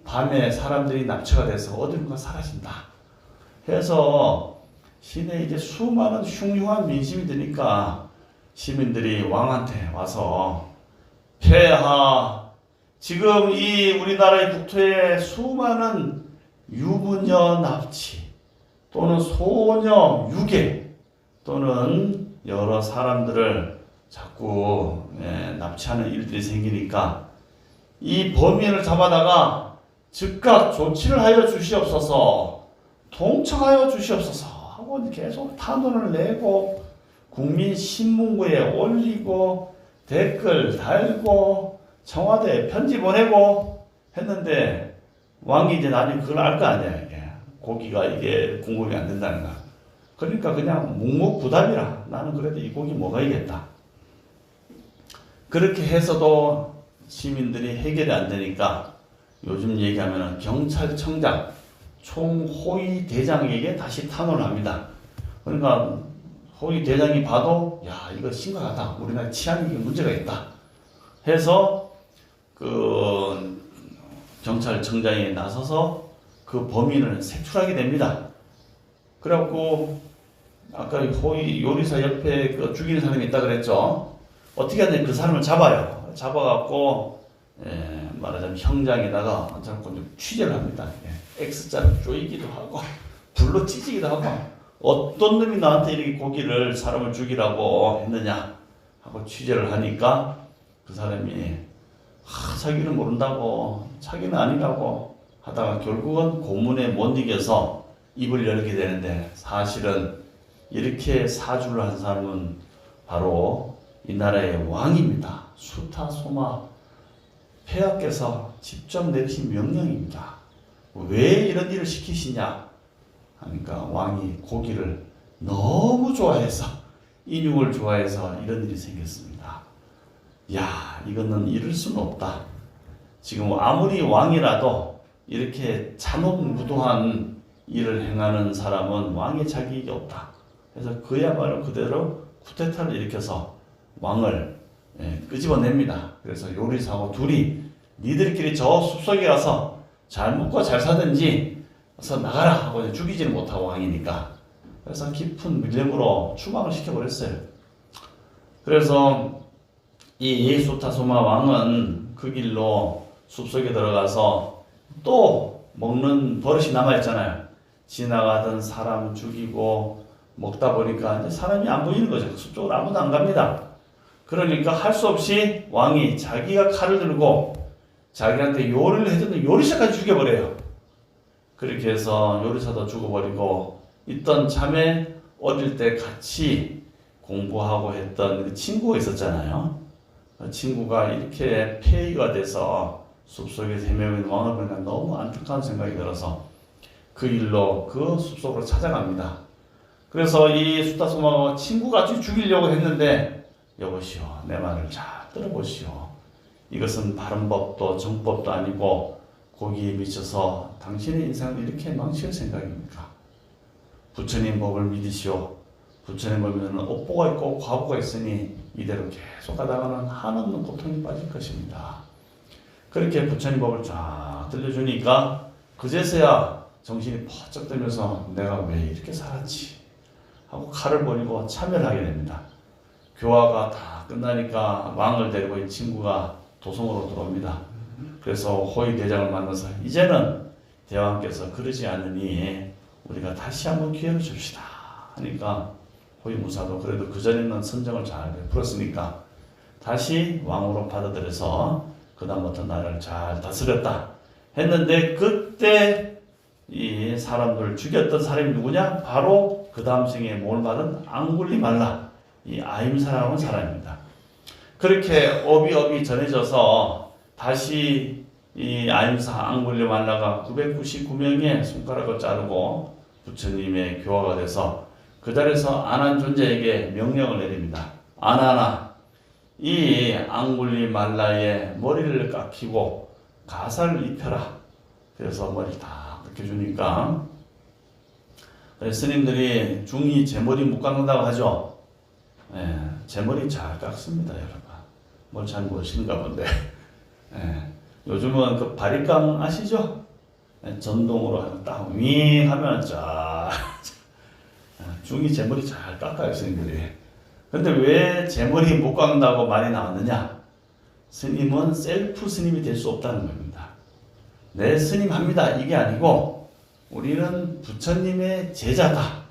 밤에 사람들이 납치가 돼서 어디론가 사라진다 해서 시내에 이제 수많은 흉흉한 민심이 드니까 시민들이 왕한테 와서 폐하, 지금 이 우리나라의 국토에 수많은 유부녀 납치 또는 소녀 유괴 또는 여러 사람들을 자꾸 납치하는 일들이 생기니까 이 범인을 잡아다가 즉각 조치를 하여 주시옵소서, 통첩하여 주시옵소서 하고 계속 탄원을 내고 국민신문고에 올리고 댓글 달고 청와대에 편지 보내고 했는데 왕이 이제 나중에 그걸 알 거 아니야. 이게 고기가 이게 공급이 안 된다는 거. 그러니까 그냥 묵묵부답이라, 나는 그래도 이 고기 먹어야겠다. 그렇게 해서도 시민들이 해결이 안 되니까 요즘 얘기하면 경찰청장 총호위 대장에게 다시 탄원을 합니다. 그러니까 호위 대장이 봐도 야, 이거 심각하다, 우리나라 치안이 문제가 있다 해서 그 경찰청장이 나서서 그 범인을 색출하게 됩니다. 그래갖고 아까 호위 요리사 옆에 그 죽이는 사람이 있다 그랬죠. 어떻게 하냐, 그 사람을 잡아요. 잡아갖고 말하자면 형장에다가 자꾸 취재를 합니다. X자를 쪼이기도 하고 불로 찢기도 하고 어떤 놈이 나한테 이렇게 고기를 사람을 죽이라고 했느냐 하고 취재를 하니까 그 사람이 자기는 모른다고, 자기는 아니라고 하다가 결국은 고문에 못 이겨서 입을 열게 되는데, 사실은 이렇게 사주를 한 사람은 바로 이 나라의 왕입니다. 수타소마 폐하께서 직접 내리신 명령입니다. 왜 이런 일을 시키시냐 하니까 왕이 고기를 너무 좋아해서, 인육을 좋아해서 이런 일이 생겼습니다. 야, 이거는 이럴 수는 없다. 지금 아무리 왕이라도 이렇게 잔혹무도한 일을 행하는 사람은 왕의 자격이 없다. 그래서 그야말로 그대로 쿠데타를 일으켜서 왕을 끄집어냅니다. 그래서 요리사하고 둘이 니들끼리 저 숲속에 가서 잘 먹고 잘 사든지 그래서 나가라 하고 죽이지는 못하고 왕이니까. 그래서 깊은 밀림으로 추방을 시켜버렸어요. 그래서 이 수타소마 왕은 그 길로 숲속에 들어가서 또 먹는 버릇이 남아있잖아요. 지나가던 사람 죽이고 먹다 보니까 이제 사람이 안 보이는 거죠. 숲쪽으로 아무도 안 갑니다. 그러니까 할 수 없이 왕이 자기가 칼을 들고 자기한테 요리를 해줬는데 요리사까지 죽여버려요. 그렇게 해서 요리사도 죽어버리고 있던 참에 어릴 때 같이 공부하고 했던 그 친구가 있었잖아요. 그 친구가 이렇게 폐위가 돼서 숲속에 헤매는 왕을 보니까 너무 안타까운 생각이 들어서 그 일로 그 숲속으로 찾아갑니다. 그래서 이 수타소마가 친구같이 죽이려고 했는데, 여보시오, 내 말을 잘 들어보시오. 이것은 바른 법도 정법도 아니고 고기에 미쳐서 당신의 인생을 이렇게 망칠 생각입니까? 부처님 법을 믿으시오. 부처님 법에는 업보가 있고 과보가 있으니 이대로 계속 가다가는 한없는 고통이 빠질 것입니다. 그렇게 부처님 법을 쫙 들려주니까 그제서야 정신이 퍼쩍 들면서 내가 왜 이렇게 살았지 하고 칼을 버리고 참여를 하게 됩니다. 교화가 다 끝나니까 왕을 데리고 이 친구가 도성으로 들어옵니다. 그래서 호위 대장을 만나서 이제는 대왕께서 그러지 않으니 우리가 다시 한번 기회를 줍시다 하니까 호위무사도 그래도 그전에는 선정을 잘 베풀었으니까 다시 왕으로 받아들여서 그 다음부터 나라를 잘 다스렸다 했는데, 그때 이 사람들 죽였던 사람이 누구냐? 바로 그 다음 생에 몸을 받은 앙굴리말라, 이 아임사라는 사람입니다. 그렇게 업이 전해져서 다시 이 아임사 앙굴리말라가 999명의 손가락을 자르고 부처님의 교화가 돼서 그 자리에서 아난 존재에게 명령을 내립니다. 아나나, 이 앙굴리말라의 머리를 깎이고 가사를 입혀라. 그래서 머리 다 깎여주니까, 스님들이 중이 제 머리 못 깎는다고 하죠. 제 머리 잘 깎습니다, 여러분. 뭘 잘 모르시는가 본데. 요즘은 그 바리깡 아시죠? 전동으로 딱 윙 하면 쫙. 중이 제 머리 잘 깎아요, 스님들이. 근데 왜 제 머리 못 깎는다고 말이 나왔느냐? 스님은 셀프 스님이 될 수 없다는 겁니다. 내 스님 합니다, 이게 아니고 우리는 부처님의 제자다.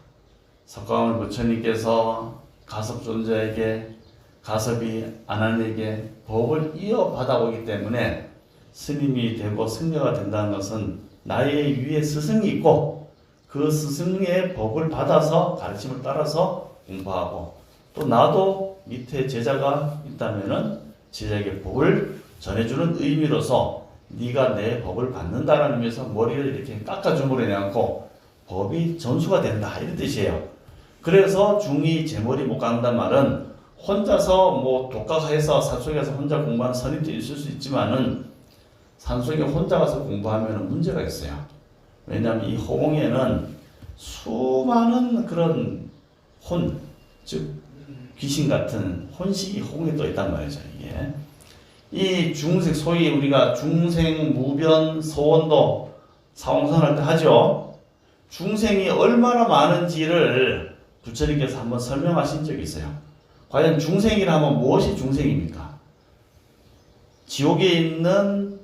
석가모니 부처님께서 가섭존자에게, 가섭이 아난에게 법을 이어받아 오기 때문에 스님이 되고 승려가 된다는 것은 나의 위에 스승이 있고 그 스승의 법을 받아서 가르침을 따라서 공부하고, 또 나도 밑에 제자가 있다면은 제자에게 법을 전해주는 의미로서 네가 내 법을 받는다라는 의미에서 머리를 이렇게 깎아줌으로 인해 갖고 법이 전수가 된다, 이런 뜻이에요. 그래서 중이 제 머리 못 깎는다는 말은 혼자서 뭐 독학해서 산속에 가서 혼자 공부하는 선임도 있을 수 있지만은 산속에 혼자 가서 공부하면 문제가 있어요. 왜냐하면 이 허공에는 수많은 그런 즉 귀신 같은 혼식이 허공에 떠 있단 말이죠. 이게 이 중생, 소위 우리가 중생 무변 서원도 사홍선할 때 하죠. 중생이 얼마나 많은지를 부처님께서 한번 설명하신 적이 있어요. 과연 중생이라면 무엇이 중생입니까? 지옥에 있는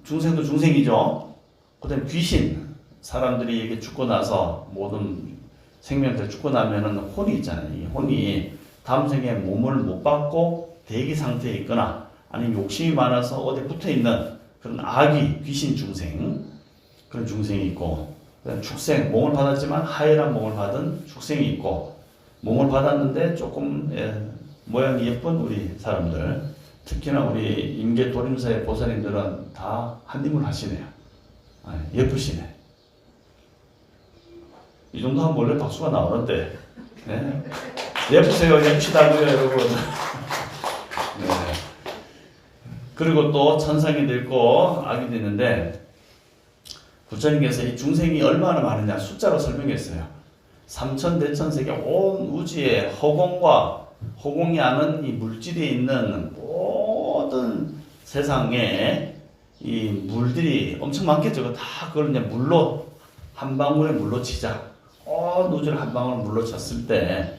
중생도 중생이죠. 그 다음에 귀신, 사람들이 이게 죽고 나서 모든 생명들 죽고 나면은 혼이 있잖아요. 이 혼이 다음 생에 몸을 못 받고 대기 상태에 있거나 아니면 욕심이 많아서 어디 붙어 있는 그런 아귀, 귀신 중생, 그런 중생이 있고, 그다음 축생, 몸을 받았지만 하얀 몸을 받은 축생이 있고, 몸을 받았는데 조금 모양이 예쁜 우리 사람들, 특히나 우리 임계 도림사의 보살님들은 다 한림을 하시네요. 예쁘시네. 이 정도 하면 원래 박수가 나오는데, 네. 예쁘세요, 예쁘시다고요, 여러분. 네. 그리고 또 천상이도 있고 악이도 있는데, 부처님께서 이 중생이 얼마나 많으냐 숫자로 설명했어요. 삼천대천세계 온 우주의 허공과 허공이 아는 이 물질이 있는 모든 세상에 이 물들이 엄청 많겠죠. 다 그걸 이제 물로, 한 방울의 물로 치자. 온 우주를 한 방울 물로 쳤을 때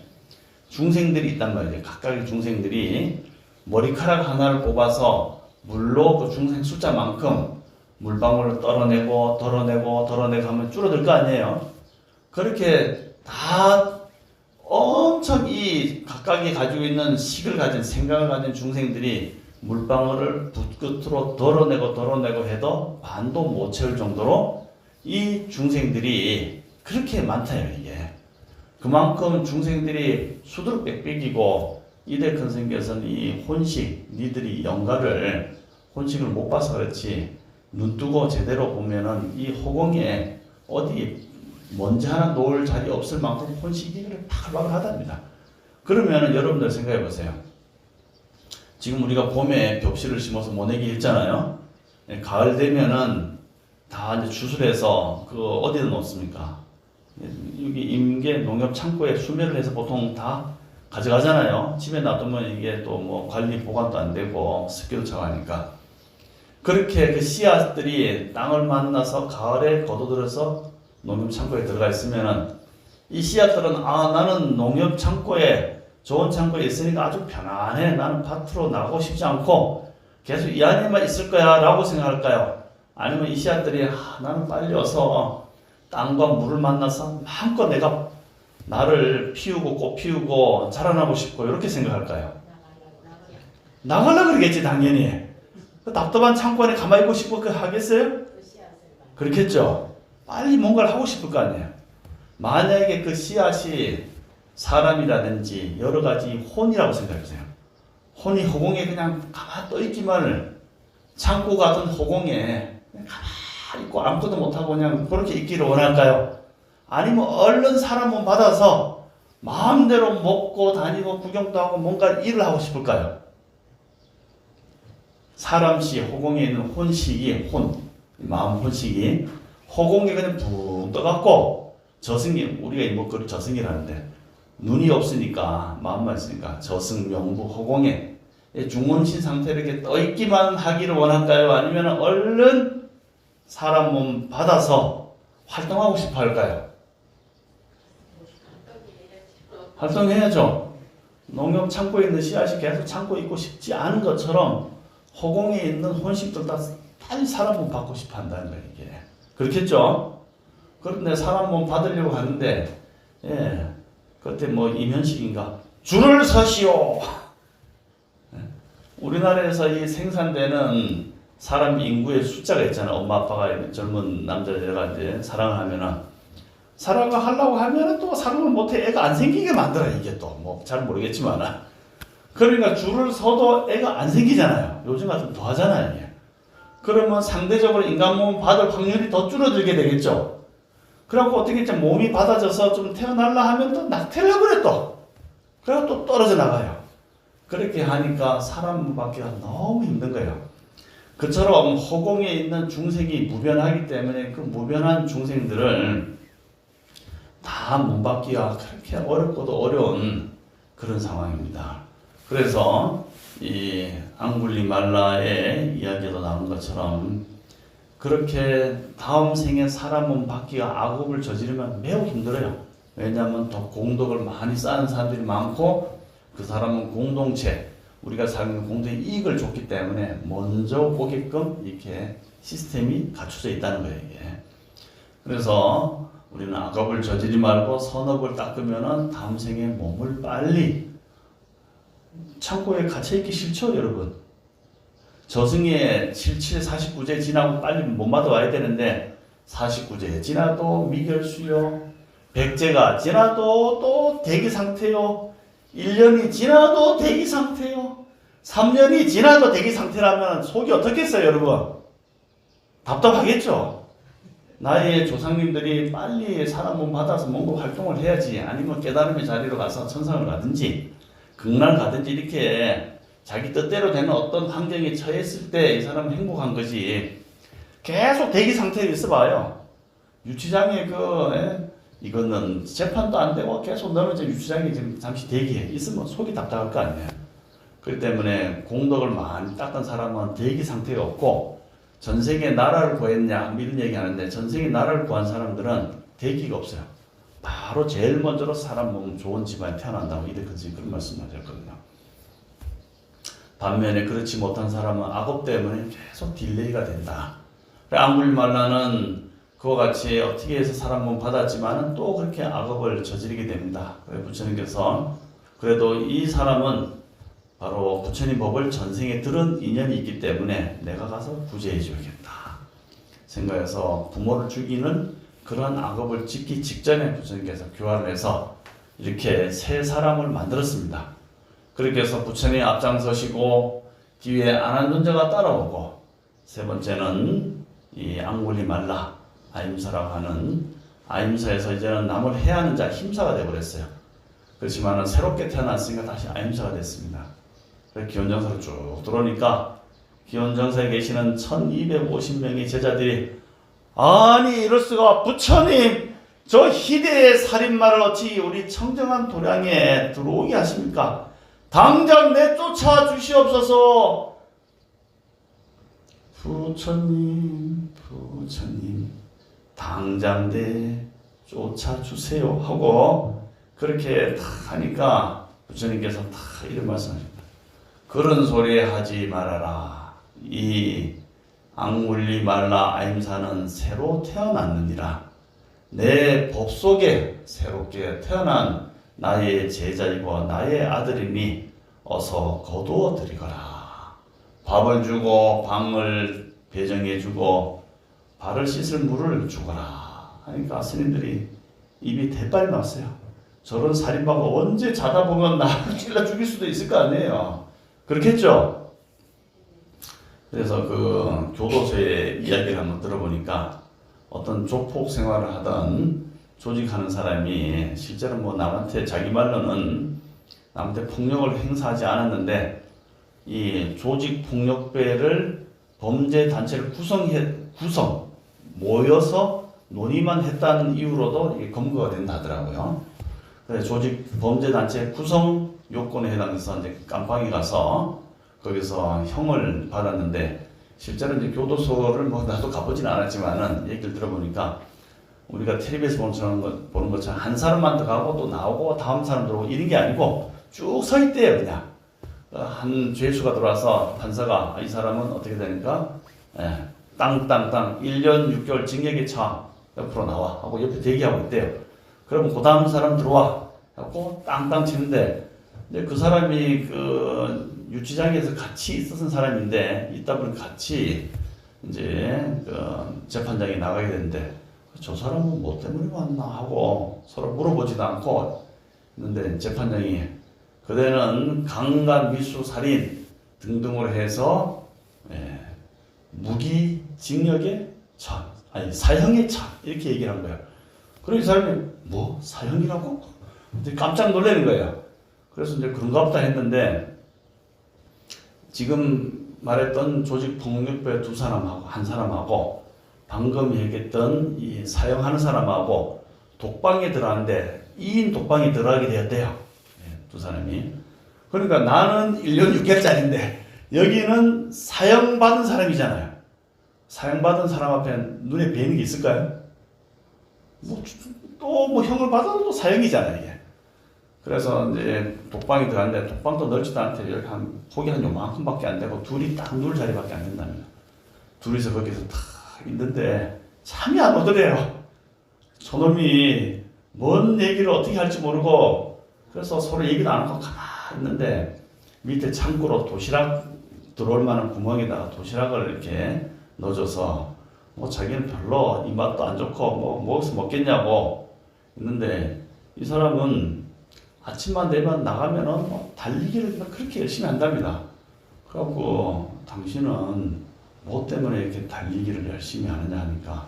중생들이 있단 말이에요. 각각의 중생들이 머리카락 하나를 뽑아서 물로 그 중생 숫자만큼 물방울을 떨어내고 하면 줄어들 거 아니에요. 그렇게 다 엄청 이 각각이 가지고 있는 식을 가진, 생각을 가진 중생들이 물방울을 붓끝으로 덜어내고 해도 반도 못 채울 정도로 이 중생들이 그렇게 많다요, 이게. 그만큼 중생들이 수두룩빽빽이고, 이대 큰 스님께서는 이 혼식, 니들이 영가를, 혼식을 못 봐서 그렇지, 눈 뜨고 제대로 보면은 이 허공에 어디 먼지 하나 놓을 자리 없을 만큼 혼식이 파글파글하답니다. 그러면은 여러분들 생각해 보세요. 지금 우리가 봄에 벽실을 심어서 모내기 했잖아요. 가을 되면은 다 이제 주술해서 그 어디다 놓습니까? 여기 임계 농협 창고에 수매를 해서 보통 다 가져가잖아요. 집에 놔두면 이게 또 뭐 관리 보관도 안 되고 습기도 차가니까. 그렇게 그 씨앗들이 땅을 만나서 가을에 거둬들여서 농협 창고에 들어가 있으면은 이 씨앗들은 나는 농협 창고에, 좋은 창고에 있으니까 아주 편안해. 나는 밭으로 나가고 싶지 않고 계속 이 안에만 있을 거야 라고 생각할까요? 아니면 이 씨앗들이 나는 빨리 어서 땅과 물을 만나서 마음껏 내가 나를 피우고 꽃 피우고 자라나고 싶고 이렇게 생각할까요? 나가려고 그러겠지 당연히. 그 답답한 창고 안에 가만히 있고 싶고 그 하겠어요? 그렇겠죠. 빨리 뭔가를 하고 싶을 거 아니에요. 만약에 그 씨앗이 사람이라든지 여러 가지 혼이라고 생각해보세요. 혼이 허공에 그냥 가만히 떠있기만을 창고 같은 허공에 그냥 가만히 있고 아무것도 못하고 그냥 그렇게 있기를 원할까요? 아니면 얼른 사람 몸 받아서 마음대로 먹고 다니고 구경도 하고 뭔가 일을 하고 싶을까요? 사람씨 허공에 있는 혼식이 마음 혼식이 허공에 그냥 붕 떠갖고 저승이 우리가 뭐 그 저승이라는데 눈이 없으니까 마음만 있으니까 저승 명부 허공에 중혼신 상태로 이렇게 떠있기만 하기를 원할까요? 아니면 얼른 사람 몸 받아서 활동하고 싶어 할까요? 활동해야죠. 농협 창고에 있는 씨앗이 계속 창고에 있고 싶지 않은 것처럼 허공에 있는 혼식들 다 빨리 사람 몸 받고 싶어 한다는 거예요, 이게. 그렇겠죠? 그런데 사람 몸 받으려고 하는데, 그때 뭐 임현식인가? 줄을 서시오! 우리나라에서 이 생산되는 사람 인구의 숫자가 있잖아요. 엄마, 아빠가 젊은 남자애가 이제 사랑을 하면은, 사랑을 하려고 하면은 또 사랑을 못해 애가 안 생기게 만들어, 이게 또. 뭐, 잘 모르겠지만. 그러니까 줄을 서도 애가 안 생기잖아요. 요즘 같으면 더 하잖아요. 이게. 그러면 상대적으로 인간 몸 받을 확률이 더 줄어들게 되겠죠. 그래갖고 어떻게 했지? 몸이 받아져서 좀 태어날라 하면 또 낙태를 해버려 또. 그래갖고 또 떨어져 나가요. 그렇게 하니까 사람 받기가 너무 힘든 거예요. 그처럼 허공에 있는 중생이 무변하기 때문에 그 무변한 중생들을 다 몸 받기가 그렇게 어렵고도 어려운 그런 상황입니다. 그래서 이 앙굴리말라의 이야기도 나온 것처럼 그렇게 다음 생에 사람 몸 받기가 악업을 저지르면 매우 힘들어요. 왜냐하면 더 공덕을 많이 쌓은 사람들이 많고 그 사람은 공동체, 우리가 사는 공동체 이익을 줬기 때문에 먼저 오게끔 이렇게 시스템이 갖춰져 있다는 거예요. 이게. 그래서 우리는 악업을 저지르지 말고 선업을 닦으면 다음 생에 몸을 빨리 창고에 갇혀있기 싫죠, 여러분? 저승에 77, 49제 지나고 빨리 못 받아와야 되는데 49제 지나도 미결수요, 100제가 지나도 또 대기 상태요, 1년이 지나도 대기 상태요, 3년이 지나도 대기 상태라면 속이 어떻겠어요, 여러분? 답답하겠죠? 나의 조상님들이 빨리 사람 몸 받아서 뭔가 활동을 해야지, 아니면 깨달음의 자리로 가서 천상을 가든지 극락을 가든지 이렇게 자기 뜻대로 되는 어떤 환경에 처했을 때 이 사람은 행복한 거지. 계속 대기 상태에 있어봐요. 유치장에 이거는 재판도 안 되고 계속 너는 유치장에 지금 잠시 대기해 있으면 속이 답답할 거 아니에요. 그렇기 때문에 공덕을 많이 닦은 사람은 대기 상태가 없고, 전생에 나라를 구했냐 이런 얘기 하는데 전생에 나라를 구한 사람들은 대기가 없어요. 바로 제일 먼저로 사람 몸 좋은 집안에 태어난다고 이렇게 그런 말씀하셨거든요. 반면에 그렇지 못한 사람은 악업 때문에 계속 딜레이가 된다. 앙굴리말라는 그와 같이 어떻게 해서 사람 몸 받았지만은 또 그렇게 악업을 저지르게 됩니다. 부처님께서 그래도 이 사람은 바로 부처님 법을 전생에 들은 인연이 있기 때문에 내가 가서 구제해 줘야겠다 생각해서 부모를 죽이는 그런 악업을 짓기 직전에 부처님께서 교화를 해서 이렇게 새 사람을 만들었습니다. 그렇게 해서 부처님이 앞장서시고 뒤에 아난존자가 따라오고, 세 번째는 이 앙굴리말라 아임사라고 하는 아임사에서 이제는 남을 해하는 자 힘사가 되어버렸어요. 그렇지만 새롭게 태어났으니까 다시 아임사가 됐습니다. 기원정사로 쭉 들어오니까 기원정사에 계시는 1250명의 제자들이, 아니 이럴 수가, 부처님 저 희대의 살인마를 어찌 우리 청정한 도량에 들어오게 하십니까? 당장 내쫓아 주시옵소서. 부처님 당장 내쫓아 주세요 하고 그렇게 다 하니까 부처님께서 다 이런 말씀하십니다. 그런 소리 하지 말아라. 이 악물리 말라 아임사는 새로 태어났느니라. 내 법 속에 새롭게 태어난 나의 제자이고 나의 아들이니 어서 거두어 드리거라. 밥을 주고 방을 배정해 주고 발을 씻을 물을 주거라. 하니까 스님들이 입이 대빨이 났어요. 저런 살인마가 언제 자다 보면 나를 찔러 죽일 수도 있을 거 아니에요. 그렇겠죠? 그래서 그 교도소의 이야기를 한번 들어보니까 어떤 조폭 생활을 하던 조직하는 사람이 실제로 뭐 남한테 자기 말로는 남한테 폭력을 행사하지 않았는데 이 조직 폭력배를 범죄 단체를 모여서 논의만 했다는 이유로도 이게 검거가 된다 하더라고요. 그래서 조직 범죄 단체 구성 요건에 해당해서 이제 깜빵에 가서 거기서 형을 받았는데 실제로 이제 교도소를 뭐 나도 가보진 않았지만은 얘기를 들어보니까 우리가 텔레비에서 보는 것처럼 한 사람만 들어가고 또 나오고 다음 사람 들어오고 이런 게 아니고 쭉 서 있대요. 그냥 한 죄수가 들어와서 판사가 이 사람은 어떻게 되니까 땅땅땅 1년 6개월 징역에 처 옆으로 나와 하고 옆에 대기하고 있대요. 그러면 그 다음 사람 들어와 하고 땅땅 치는데 근데 그 사람이 그 유치장에서 같이 있었던 사람인데 있다 보니 같이 이제 그 재판장에 나가게 되는데 저 사람은 뭐 때문에 왔나 하고 서로 물어보지도 않고 있는데 재판장이 그대는 강간, 미수, 살인 등등으로 해서 무기징역에 처, 아니 사형에 처 이렇게 얘기를 한 거예요. 그래서 이 사람이 뭐 사형이라고? 깜짝 놀라는 거예요. 그래서 이제 그런가 보다 했는데 지금 말했던 조직 폭력배 두 사람하고 한 사람하고 방금 얘기했던 이 사형하는 사람하고 독방에 들어갔는데 2인 독방에 들어가게 되었대요. 두 사람이. 그러니까 나는 1년 6개월짜리인데 여기는 사형받은 사람이잖아요. 사형받은 사람 앞에 눈에 뵈는 게 있을까요? 또 뭐 형을 받아도 사형이잖아요, 이게. 그래서 이제 독방에 들어갔는데 독방도 넓지도 않대. 여기 한 폭이 한 요만큼밖에 안 되고 둘이 딱 누울 자리밖에 안 된답니다. 둘이서 거기서 탁 있는데 잠이 안 오더래요. 저놈이 뭔 얘기를 어떻게 할지 모르고 그래서 서로 얘기도 안 하고 가만히 있는데 밑에 창고로 도시락 들어올 만한 구멍에다가 도시락을 이렇게 넣어줘서 뭐 자기는 별로 입맛도 안 좋고 뭐 먹어서 먹겠냐고 있는데 이 사람은 아침만 되면 나가면은 뭐 달리기를 그렇게 열심히 한답니다. 그래갖고 당신은 뭐 때문에 이렇게 달리기를 열심히 하느냐 하니까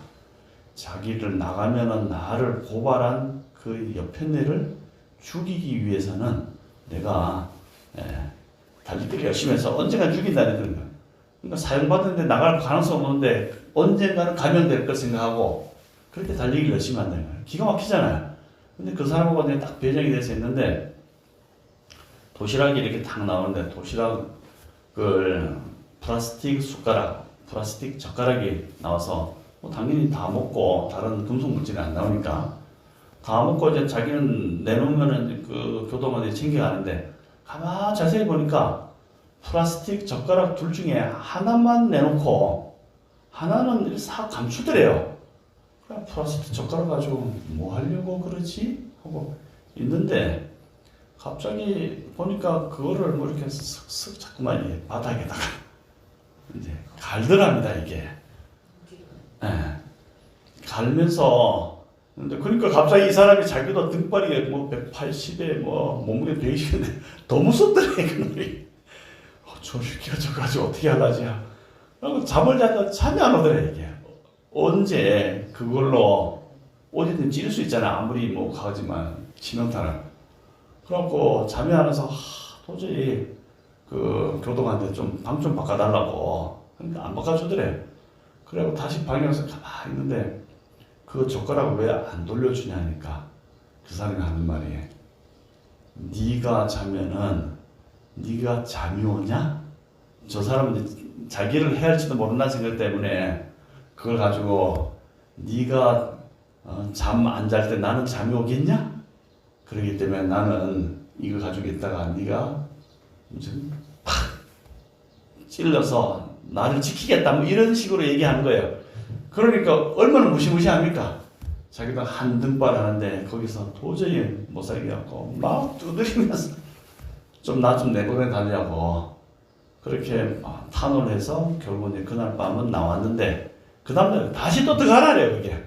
자기를 나가면은 나를 고발한 그 옆에 애를 죽이기 위해서는 내가 달리기를 열심히 해서 언젠가 죽인다는 그런 거예요. 그러니까 사형받는데 나갈 가능성 없는데 언젠가는 감염될 걸 생각하고 그렇게 달리기를 열심히 한다는 거예요. 기가 막히잖아요. 근데 그 사람하고 내가 딱 배정이 돼서 있는데 도시락이 이렇게 탁 나오는데 도시락을 플라스틱 숟가락, 플라스틱 젓가락이 나와서 뭐 당연히 다 먹고 다른 금속 물질이 안 나오니까 다 먹고 이제 자기는 내놓으면은 그 교도관이 챙겨가는데 가만 자세히 보니까 플라스틱 젓가락 둘 중에 하나만 내놓고 하나는 이렇게 싹 감추더래요. 그래 플라스틱 젓가락 가지고 뭐 하려고 그러지? 하고 있는데 갑자기 보니까 그거를 뭐 이렇게 쓱쓱 자꾸만 바닥에다가 이제 갈더랍니다 이게. 갈면서 근데 그러니까 갑자기 이 사람이 자기도 등발이 뭐 180에 뭐 몸무게 120인데 더 무섭더래 그놈이. 저 새끼가 저거 가지고 어떻게 하려지? 그리고 잠을 자다 잠이 안 오더래 이게. 언제 그걸로 어디든 찌를 수 있잖아 아무리 뭐 가지만 치명타를. 그래갖고 잠이 안 와서 도저히 그 교도관한테 좀 방 좀 바꿔달라고. 그러니까 안 바꿔주더래. 그래고 다시 방에 와서 가만히 있는데 그 젓가락을 왜 안 돌려주냐니까 그 사람이 하는 말이 네가 자면은 네가 잠이 오냐? 저 사람은 자기를 해할지도 모른다는 생각 때문에 그걸 가지고 네가 잠 안 잘 때 나는 잠이 오겠냐? 그러기 때문에 나는 이거 가지고 있다가 네가 무슨 팍 찔러서 나를 지키겠다 뭐 이런 식으로 얘기하는 거예요. 그러니까 얼마나 무시무시합니까? 자기도 한 등발 하는데 거기서 도저히 못 살겠고 막 두드리면서 좀 나 좀 내보내 달라고 그렇게 탄원을 해서 결국 이제 그날 밤은 나왔는데 그 다음날 다시 또 들어가라래요 그게.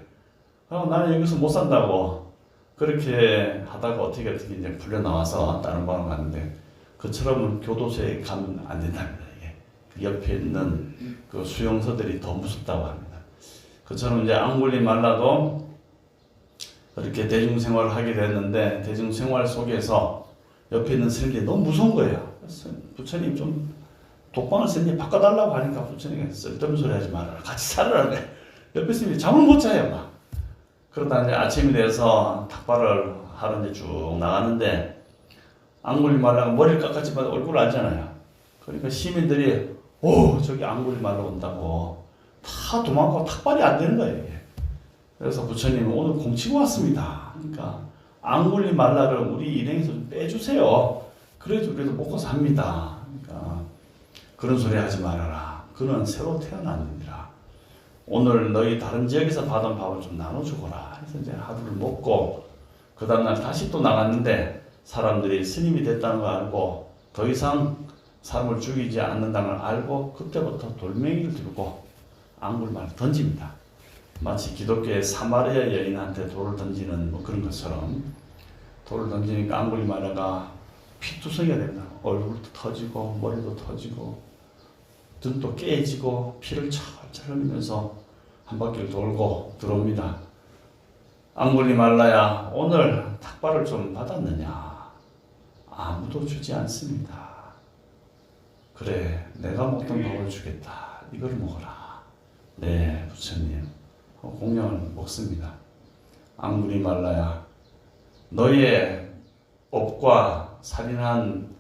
나는 여기서 못 산다고 그렇게 하다가 어떻게 이제 풀려 나와서 다른 방으로 갔는데 그처럼 교도소에 가면 안 된답니다. 이게 그 옆에 있는 그 수용소들이 더 무섭다고 합니다. 그처럼 이제 앙굴리말라도 그렇게 대중생활을 하게 됐는데 대중생활 속에서 옆에 있는 스님들이 너무 무서운 거예요. 그래서 부처님 좀 독방을 스님 바꿔달라고 하니까 부처님이 쓸데없는 소리 하지 말아라. 같이 살아라. 옆에 스님이 잠을 못 자요. 막. 그러다 이제 아침이 돼서 탁발을 하러 이제 쭉 나가는데 앙굴리말라가 머리를 깎았지만 얼굴을 알잖아요. 그러니까 시민들이 오 저기 앙굴리말라 온다고 다 도망가고 탁발이 안 되는 거예요. 이게. 그래서 부처님은 오늘 공치고 왔습니다. 그러니까 앙굴리말라를 우리 일행에서 좀 빼주세요. 그래도 우리도 먹고 삽니다. 그러니까 그런 소리 하지 말아라. 그는 새로 태어났느니라. 오늘 너희 다른 지역에서 받은 밥을 좀 나눠주거라. 그래서 이제 하루를 먹고 그 다음날 다시 또 나갔는데 사람들이 스님이 됐다는 걸 알고 더 이상 사람을 죽이지 않는다는 걸 알고 그때부터 돌멩이를 들고 앙굴리말라를 던집니다. 마치 기독교의 사마리아 여인한테 돌을 던지는 뭐 그런 것처럼 돌을 던지니까 앙굴리말라가 피투성이가 됩니다. 얼굴도 터지고 머리도 터지고 등도 깨지고 피를 철철 흘리면서 한 바퀴를 돌고 들어옵니다. 앙굴리말라야 오늘 탁발을 좀 받았느냐? 아무도 주지 않습니다. 그래 내가 먹던 밥을 주겠다. 이걸 먹어라. 네 부처님 공양을 먹습니다. 앙굴리말라야 너의 업과 살인한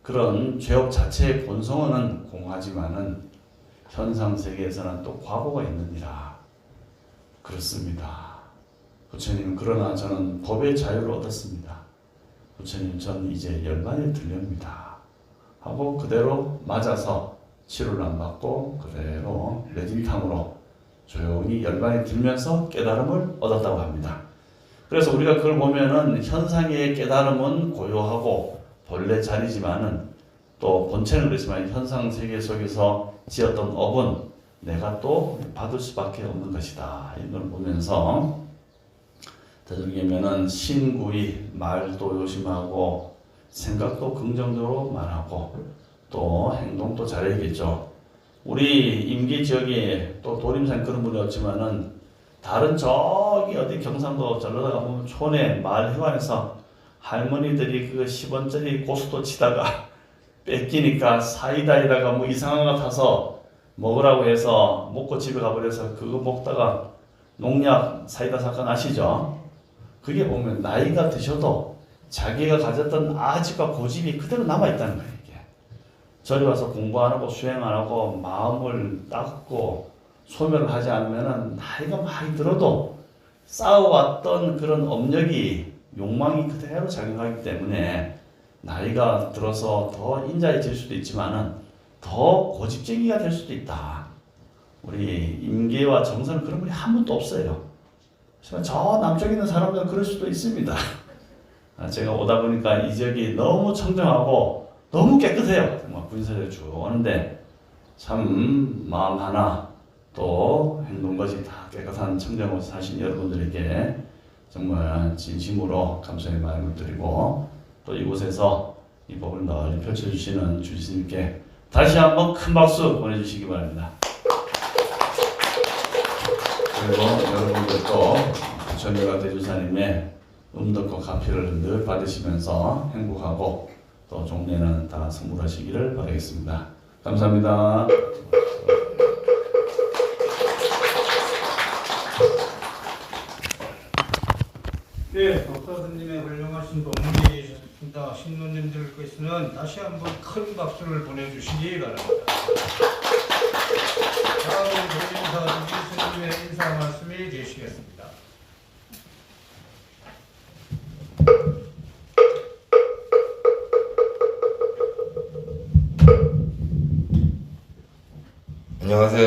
그런 죄업 자체의 본성은 공하지만은 현상 세계에서는 또 과거가 있느니라. 그렇습니다. 부처님 그러나 저는 법의 자유를 얻었습니다. 부처님 전 이제 열반에 들렵니다. 하고 그대로 맞아서 치료를 안 받고 그대로 매진탕으로 조용히 열반에 들면서 깨달음을 얻었다고 합니다. 그래서 우리가 그걸 보면은 현상의 깨달음은 고요하고 본래 자리지만은 또 본체는 그렇지만 현상 세계 속에서 지었던 업은 내가 또 받을 수밖에 없는 것이다. 이걸 보면서 되도록이면은 신구의 말도 조심하고 생각도 긍정적으로 말하고 또 행동도 잘해야겠죠. 우리 임기 지역에 또 도림산 그런 분이 없지만은 다른 저기 어디 경상도 전라도 가보면 촌에 마을 회관에서 할머니들이 그 10원짜리 고수도 치다가 뺏기니까 사이다에다가 뭐 이상한 거 타서 먹으라고 해서 먹고 집에 가버려서 그거 먹다가 농약 사이다 사건 아시죠? 그게 보면 나이가 드셔도 자기가 가졌던 아집과 고집이 그대로 남아있다는 거예요. 이게. 저리 와서 공부 안 하고 수행 안 하고 마음을 닦고 소멸을 하지 않으면 나이가 많이 들어도 쌓아왔던 그런 업력이 욕망이 그대로 작용하기 때문에 나이가 들어서 더 인자해질 수도 있지만은 더 고집쟁이가 될 수도 있다. 우리 임계와 정선은 그런 분이 한 분도 없어요. 하지만 저 남쪽에 있는 사람들은 그럴 수도 있습니다. 제가 오다 보니까 이 지역이 너무 청정하고 너무 깨끗해요. 정말 군사를 쭉 오는데 참 마음 하나 또 행동까지 다 깨끗한 청정으로 사신 여러분들에게 정말 진심으로 감사의 마음을 드리고 또 이곳에서 이 법을 널리 펼쳐주시는 주지스님께 다시 한번 큰 박수 보내주시기 바랍니다. 그리고 여러분들도 부처님과 대주사님의 음덕과 가피를 늘 받으시면서 행복하고 또 종례는 다 선물하시기를 바라겠습니다. 감사합니다. 네, 법사스님의 훌륭하신 법문이셨습니다. 신도님들께서는 다시 한번 큰 박수를 보내주시기 바랍니다. 다음은 도림사 주지스님의 인사 말씀이 계시겠습니다.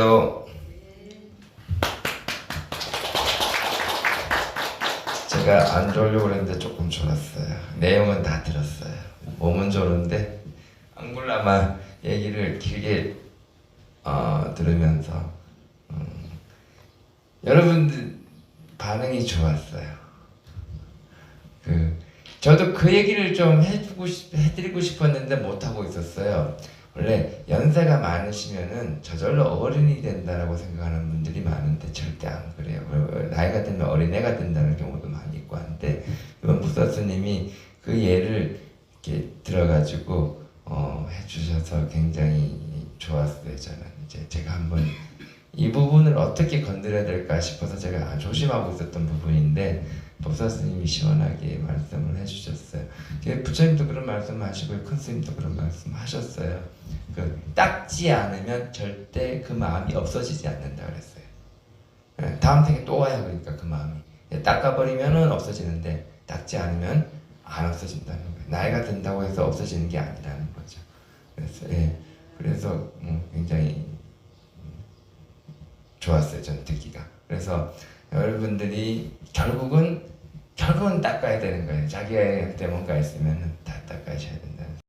좋았어요. 제가 안 좋으려고 그랬는데 조금 좋았어요. 내용은 다 들었어요. 몸은 좋은데 앙골라마 얘기를 길게 들으면서 여러분들 반응이 좋았어요. 저도 그 얘기를 좀 해드리고 싶었는데 못하고 있었어요. 원래 연세가 많으시면은 저절로 어른이 된다라고 생각하는 분들이 많은데 절대 안 그래요. 나이가 들면 어린애가 된다는 경우도 많이 있고 한데 이번 부사수님이 그 예를 이렇게 들어가지고 해주셔서 굉장히 좋았어요. 저는 이제 제가 한번 이 부분을 어떻게 건드려야 될까 싶어서 제가 조심하고 있었던 부분인데 법사스님이 시원하게 말씀을 해주셨어요. 부처님도 그런 말씀하시고 큰 스님도 그런 말씀하셨어요. 닦지 않으면 절대 그 마음이 없어지지 않는다 그랬어요. 다음 생에 또 와야 그러니까 그 마음이 닦아버리면은 없어지는데 닦지 않으면 안 없어진다는 거예요. 나이가 든다고 해서 없어지는 게 아니라는 거죠. 그래서 굉장히 좋았어요. 전 듣기가. 그래서 여러분들이 결국은 닦아야 되는 거예요. 자기한테 뭔가 있으면 다 닦아셔야 된다는